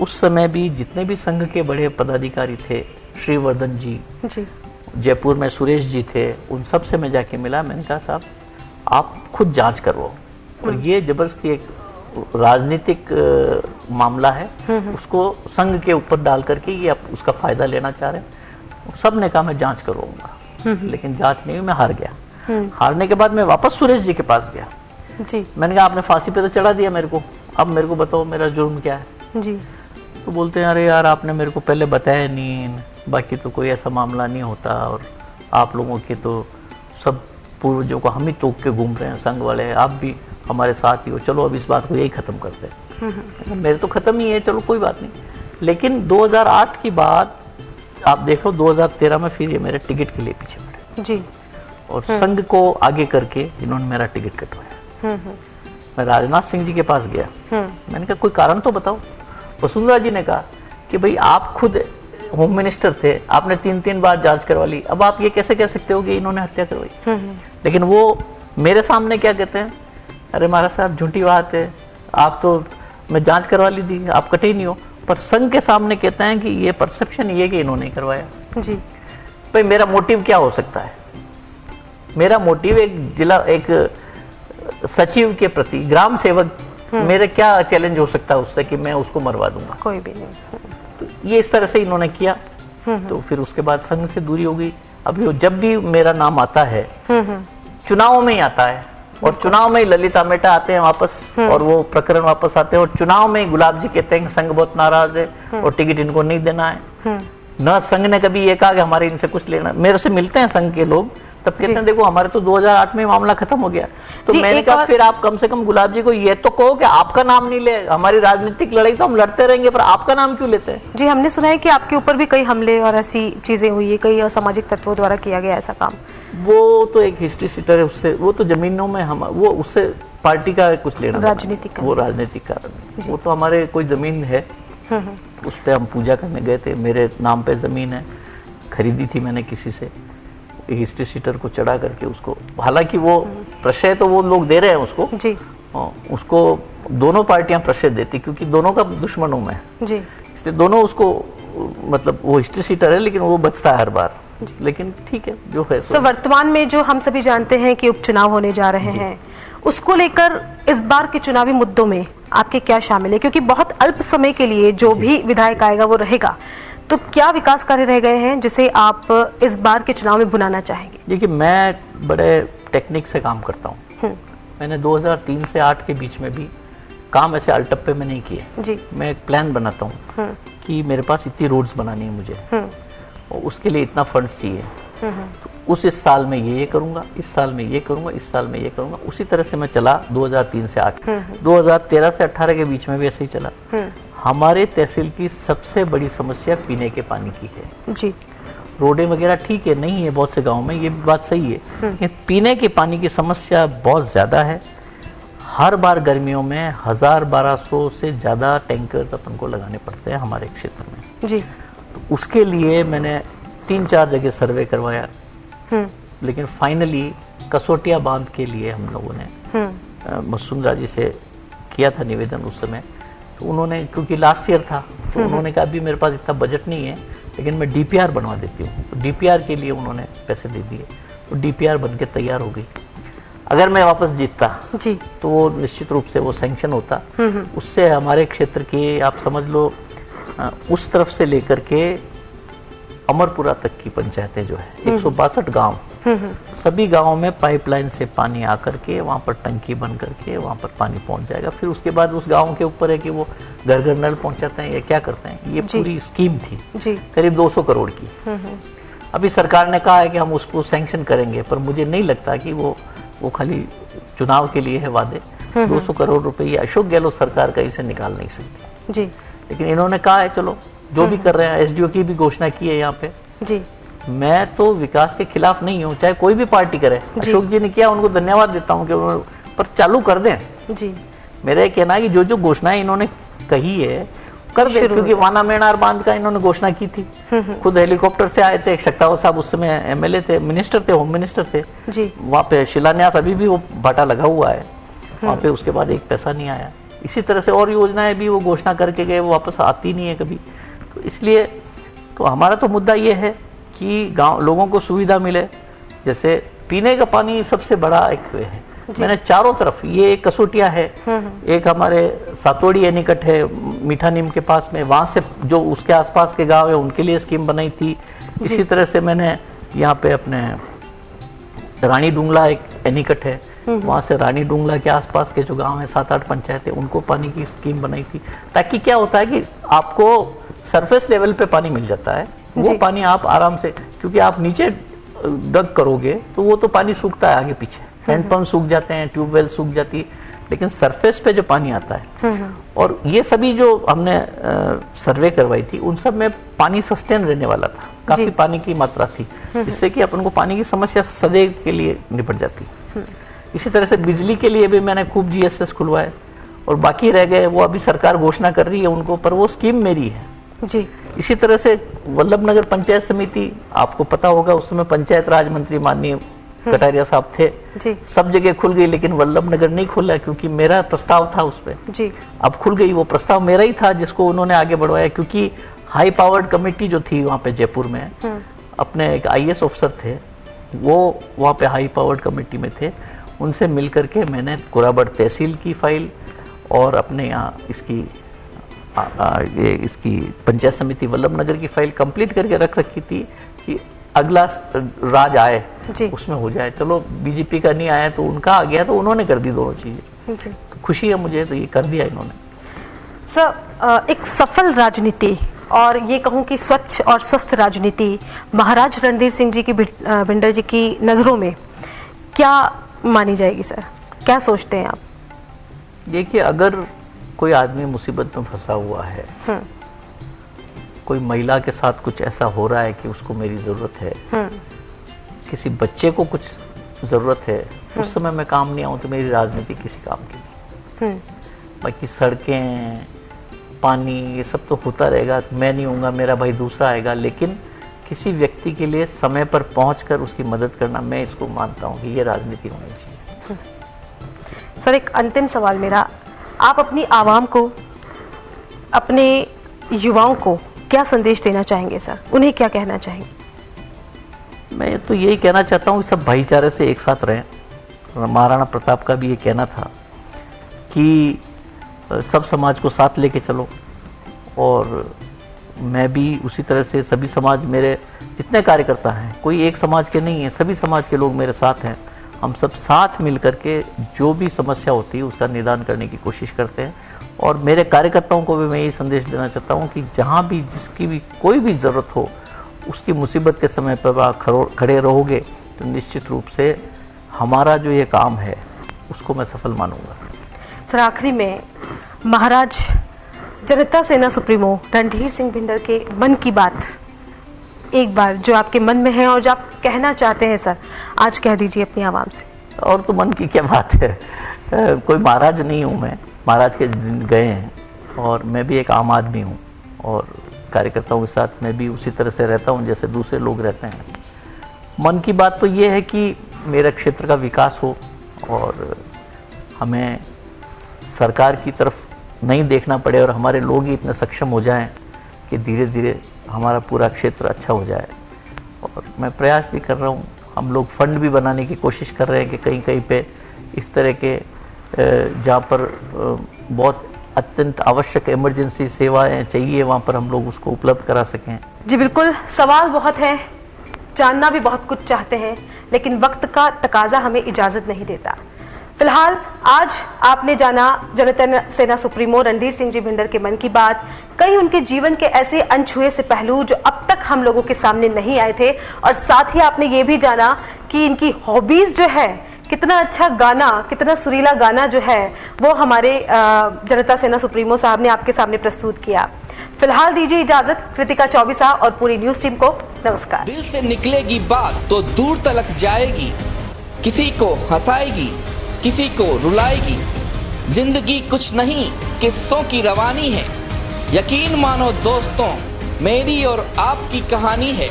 उस समय भी जितने भी संघ के बड़े पदाधिकारी थे, श्रीवर्धन जी, जयपुर में सुरेश जी थे, उन सब से मैं जाके मिला। मैंने कहा साहब आप खुद जांच करवाओ, और ये जबरदस्ती एक राजनीतिक मामला है, उसको संघ के ऊपर डाल करके ये उसका फायदा लेना चाह रहे हैं। सब ने कहा मैं जांच करवाऊंगा, लेकिन जांच नहीं हुई, मैं हार गया। हारने के बाद मैं वापस सुरेश जी के पास गया जी। मैंने कहा आपने फांसी पे तो चढ़ा दिया मेरे को, अब मेरे को बताओ मेरा जुर्म क्या है जी। तो बोलते हैं अरे यार आपने मेरे को पहले बताया नहीं, बाकी तो कोई ऐसा मामला नहीं होता, और आप लोगों के तो सब पूर्वजों को हम ही तोक के घूम रहे हैं संघ वाले, आप भी हमारे साथ ही हो, चलो अब इस बात को यही खत्म करते हैं। मेरे तो खत्म ही है, चलो कोई बात नहीं। लेकिन 2008 की बात आप देखो, 2013 में फिर ये मेरे टिकट के लिए पीछे पड़े जी, और संघ को आगे करके इन्होंने मेरा टिकट कटवाया। मैं राजनाथ सिंह जी के पास गया, मैंने कहा कोई कारण तो बताओ। वसुंधरा जी ने कहा कि भाई आप खुद होम मिनिस्टर थे, आपने 3-3 बार जांच करवा ली, अब आप ये कैसे कह सकते हो कि इन्होंने हत्या करवाई। लेकिन वो मेरे सामने क्या कहते हैं, अरे महाराज साहब झूठी बात है, आप तो मैं जांच करवा ली थी, आप कटे ही नहीं हो। पर संघ के सामने कहते हैं कि ये परसेप्शन ये कि इन्होंने करवाया जी। भाई मेरा मोटिव क्या हो सकता है? मेरा मोटिव एक सचिव के प्रति, ग्राम सेवक, मेरे क्या चैलेंज हो सकता है उससे कि मैं उसको मरवा दूंगा? कोई भी नहीं। तो ये इस तरह से इन्होंने किया, तो फिर उसके बाद संघ से दूरी हो गई। अभी जब भी मेरा नाम आता है चुनाव में ही आता है, और चुनाव में ही ललिता मेटा आते हैं वापस, और वो प्रकरण वापस आते हैं, और चुनाव में ही गुलाब जी कहते हैं संघ बहुत नाराज है और टिकट इनको नहीं देना है। न संघ ने कभी ये कहा कि हमारे इनसे कुछ लेना। मेरे से मिलते हैं संघ के लोग, तब कहते हैं देखो हमारे तो 2008 में मामला खत्म हो गया। तो मैंने कहा फिर आप कम से कम गुलाब जी को ये तो कहो कि आपका नाम नहीं ले, हमारी राजनीतिक लड़ाई तो हम लड़ते रहेंगे, पर आपका नाम क्यों लेते हैं? जी, हमने सुना है कि आपके ऊपर भी कई हमले और ऐसी चीजें हुई है, कई असामाजिक तत्वों द्वारा किया गया ऐसा काम। वो तो एक हिस्ट्री सीटर है, उससे वो तो जमीनों में हम वो उससे पार्टी का कुछ लेना, राजनीतिक, वो राजनीतिक कारण, वो तो हमारे कोई जमीन है उस पर हम पूजा करने गए थे, मेरे नाम पे जमीन है, खरीदी थी मैंने किसी से, हिस्ट्री सीटर को चढ़ा करके उसको, हालांकि वो प्रशय तो वो लोग दे रहे हैं उसको जी, उसको दोनों पार्टियां प्रशय देती, क्योंकि दोनों का दुश्मन हूं मैं जी, इसलिए दोनों उसको, मतलब वो हिस्ट्री सीटर है लेकिन वो बचता है हर बार। लेकिन ठीक है जो है। तो वर्तमान में जो हम सभी जानते हैं कि उपचुनाव होने जा रहे हैं, उसको लेकर इस बार के चुनावी मुद्दों में आपके क्या शामिल है, क्योंकि बहुत अल्प समय के लिए जो भी विधायक आएगा वो रहेगा, तो क्या विकास कार्य रह गए हैं जिसे आप इस बार के चुनाव में बुलाना चाहेंगे? देखिए, मैं बड़े टेक्निक से काम करता हूँ। मैंने 2003 से 8 के बीच में भी काम ऐसे अल्टप्पे में नहीं किए जी। मैं एक प्लान बनाता हूँ कि मेरे पास इतनी रोड्स बनानी है मुझे, और उसके लिए इतना फंड्स चाहिए, तो इस साल में ये करूँगा, इस साल में ये करूँगा, इस साल में ये करूँगा। उसी तरह से मैं चला 2003 से 8। 2013 से 18 के बीच में भी ऐसे ही चला। हमारे तहसील की सबसे बड़ी समस्या पीने के पानी की है जी। रोडें वगैरह ठीक है, नहीं है बहुत से गाँव में, ये बात सही है, लेकिन पीने के पानी की समस्या बहुत ज़्यादा है। हर बार गर्मियों में 1000-1200 से ज़्यादा टैंकर्स अपन को लगाने पड़ते हैं हमारे क्षेत्र में जी। तो उसके लिए मैंने 3-4 जगह सर्वे करवाया, लेकिन फाइनली कसोटिया बांध के लिए हम लोगों ने मसूंदरा जी से किया था निवेदन उस समय। तो उन्होंने, क्योंकि लास्ट ईयर था, तो उन्होंने कहा अभी मेरे पास इतना बजट नहीं है, लेकिन मैं डीपीआर बनवा देती हूँ। तो डीपीआर के लिए उन्होंने पैसे दे दिए, तो डीपीआर बन के तैयार हो गई। अगर मैं वापस जीतता जी, तो वो निश्चित रूप से वो सैंक्शन होता। उससे हमारे क्षेत्र के, आप समझ लो, उस तरफ से लेकर के अमरपुरा तक की पंचायतें जो है 162 गांव, सभी गांवों में पाइपलाइन से पानी आकर के वहां पर टंकी बन करके वहां पर पानी पहुंच जाएगा। फिर उसके बाद उस गांव के ऊपर है कि वो घर घर नल पहुंचाते हैं या क्या करते हैं। ये पूरी स्कीम थी जी। करीब 200 करोड़ की। अभी सरकार ने कहा है कि हम उसको सैंक्शन करेंगे, पर मुझे नहीं लगता कि वो खाली चुनाव के लिए है वादे। 200 करोड़ रुपए ये अशोक गहलोत सरकार का इसे निकाल नहीं सकती जी। लेकिन इन्होंने कहा है चलो जो भी कर रहे हैं। एसडीओ की भी घोषणा की है यहाँ पे जी। मैं तो विकास के खिलाफ नहीं हूँ, चाहे कोई भी पार्टी करे। अशोक जी ने किया, उनको धन्यवाद देता हूँ कि उन्होंने, पर चालू कर दें जी। मेरा ये कहना है कि जो जो घोषणाएं इन्होंने कही है कर दे, क्योंकि वाना मेनार बांध का इन्होंने घोषणा की थी। खुद हेलीकॉप्टर से आए थे, शक्तावत साहब उस समय एमएलए थे, मिनिस्टर थे, होम मिनिस्टर थे जी। वहाँ पे शिलान्यास अभी भी वो भाटा लगा हुआ है वहाँ पे, उसके बाद एक पैसा नहीं आया। इसी तरह से और योजनाएं भी वो घोषणा करके गए, वो वापस आती नहीं है कभी। तो इसलिए तो हमारा तो मुद्दा ये है कि गाँव लोगों को सुविधा मिले। जैसे पीने का पानी सबसे बड़ा एक है, मैंने चारों तरफ, ये एक कसोटिया है, एक हमारे सातोड़ी एनीकट है मीठा नीम के पास में, वहां से जो उसके आसपास के गांव है उनके लिए स्कीम बनाई थी। इसी तरह से मैंने यहाँ पे अपने रानी डुंगला एक एनीकट है, वहां से रानी डुंगला के आसपास के जो गांव है 7-8 पंचायतें, उनको पानी की स्कीम बनाई थी। ताकि क्या होता है कि आपको सरफेस लेवल पे पानी मिल जाता है, वो पानी आप आराम से, क्योंकि आप नीचे डग करोगे तो वो तो पानी सूखता है आगे पीछे, हैंडपंप सूख जाते हैं, ट्यूबवेल सूख जाती है, लेकिन सरफेस पे जो पानी आता है, और ये सभी जो हमने सर्वे करवाई थी उन सब में पानी सस्टेन रहने वाला था, काफी पानी की मात्रा थी, जिससे कि अपन को पानी की समस्या सदैव के लिए निपट जाती। इसी तरह से बिजली के लिए भी मैंने खूब जीएसएस खुलवाए, और बाकी रह गए वो अभी सरकार घोषणा कर रही है उनको, पर वो स्कीम मेरी है जी। इसी तरह से वल्लभ नगर पंचायत समिति, आपको पता होगा उस समय पंचायत राज मंत्री माननीय कटारिया साहब थे जी। सब जगह खुल गई, लेकिन वल्लभ नगर नहीं खुला क्योंकि मेरा प्रस्ताव था उस पर जी। अब खुल गई। वो प्रस्ताव मेरा ही था जिसको उन्होंने आगे बढ़वाया, क्योंकि हाई पावर्ड कमेटी जो थी वहाँ पे जयपुर में, अपने एक आईएएस ऑफिसर थे, वो वहाँ पे हाई पावर्ड कमेटी में थे, उनसे मिल करके मैंने कोराबड़ तहसील की फाइल और अपने यहाँ इसकी पंचायत समिति वल्लभ नगर की फाइल कंप्लीट करके रख रखी थी कि अगला राज आए उसमें हो जाए। चलो बीजेपी का नहीं आया तो उनका आ गया, तो उन्होंने कर दी दोनों चीजें। तो खुशी है मुझे, तो ये कर दिया इन्होंने। सर, एक सफल राजनीति और ये कहूँ कि स्वच्छ और स्वस्थ राजनीति महाराज रणधीर सिंह जी की भिंडर जी की नज़रों में क्या मानी जाएगी सर? क्या सोचते हैं आप? देखिए, अगर कोई आदमी मुसीबत में फंसा हुआ है, कोई महिला के साथ कुछ ऐसा हो रहा है कि उसको मेरी ज़रूरत है, किसी बच्चे को कुछ ज़रूरत है, उस समय मैं काम नहीं आऊँ तो मेरी राजनीति किसी काम की नहीं। बाकी सड़कें, पानी, ये सब तो होता रहेगा, मैं नहीं होऊंगा, मेरा भाई दूसरा आएगा, लेकिन किसी व्यक्ति के लिए समय पर पहुंचकर उसकी मदद करना, मैं इसको मानता हूँ कि ये राजनीति होनी चाहिए। सर, एक अंतिम सवाल मेरा, आप अपनी आवाम को, अपने युवाओं को क्या संदेश देना चाहेंगे सर? उन्हें क्या कहना चाहेंगे? मैं तो यही कहना चाहता हूँ कि सब भाईचारे से एक साथ रहें। महाराणा प्रताप का भी ये कहना था कि सब समाज को साथ लेके चलो, और मैं भी उसी तरह से सभी समाज, मेरे जितने कार्यकर्ता हैं, कोई एक समाज के नहीं है, सभी समाज के लोग मेरे साथ हैं। हम सब साथ मिल करके जो भी समस्या होती है उसका निदान करने की कोशिश करते हैं। और मेरे कार्यकर्ताओं को भी मैं यही संदेश देना चाहता हूँ कि जहाँ भी जिसकी भी कोई भी ज़रूरत हो, उसकी मुसीबत के समय पर आप खड़े रहोगे तो निश्चित रूप से हमारा जो ये काम है उसको मैं सफल मानूंगा। सर, आखिरी में महाराज जनता सेना सुप्रीमो रणधीर सिंह भिंडर के मन की बात एक बार जो आपके मन में है और जो आप कहना चाहते हैं सर, आज कह दीजिए अपनी आवाम से। और तो मन की क्या बात है, कोई महाराज नहीं हूँ मैं, महाराज के दिन गए हैं, और मैं भी एक आम आदमी हूँ और कार्यकर्ताओं के साथ मैं भी उसी तरह से रहता हूँ जैसे दूसरे लोग रहते हैं। मन की बात तो ये है कि मेरे क्षेत्र का विकास हो और हमें सरकार की तरफ नहीं देखना पड़े और हमारे लोग ही इतने सक्षम हो जाएं कि धीरे धीरे हमारा पूरा क्षेत्र अच्छा हो जाए। और मैं प्रयास भी कर रहा हूँ, हम लोग फंड भी बनाने की कोशिश कर रहे हैं कि कहीं कहीं पे इस तरह के जहाँ पर बहुत अत्यंत आवश्यक इमरजेंसी सेवाएं चाहिए वहाँ पर हम लोग उसको उपलब्ध करा सकें। जी बिल्कुल, सवाल बहुत है, जानना भी बहुत कुछ चाहते हैं, लेकिन वक्त का तकाजा हमें इजाजत नहीं देता। फिलहाल आज आपने जाना जनता सेना सुप्रीमो रणधीर सिंह जी भिंडर के मन की बात, कई उनके जीवन के ऐसे अनछुए से पहलू जो अब तक हम लोगों के सामने नहीं आए थे, और साथ ही आपने ये भी जाना कि इनकी हॉबीज जो है, कितना अच्छा गाना, कितना सुरीला गाना जो है वो हमारे जनता सेना सुप्रीमो साहब ने आपके सामने प्रस्तुत किया। फिलहाल दीजिए इजाजत कृतिका चौबीसा और पूरी न्यूज टीम को नमस्कार। दिल से निकलेगी बात तो दूर तलक जाएगी, किसी को हंसाएगी, किसी को रुलाएगी। जिंदगी कुछ नहीं किस्सों की रवानी है, यकीन मानो दोस्तों मेरी और आपकी कहानी है।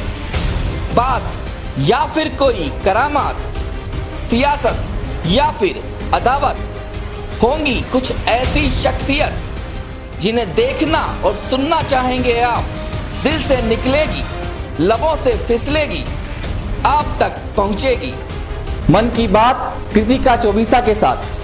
बात या फिर कोई करामात, सियासत या फिर अदावत, होंगी कुछ ऐसी शख्सियत जिन्हें देखना और सुनना चाहेंगे आप। दिल से निकलेगी, लबों से फिसलेगी, आप तक पहुंचेगी। मन की बात कृतिका चौबीसा के साथ।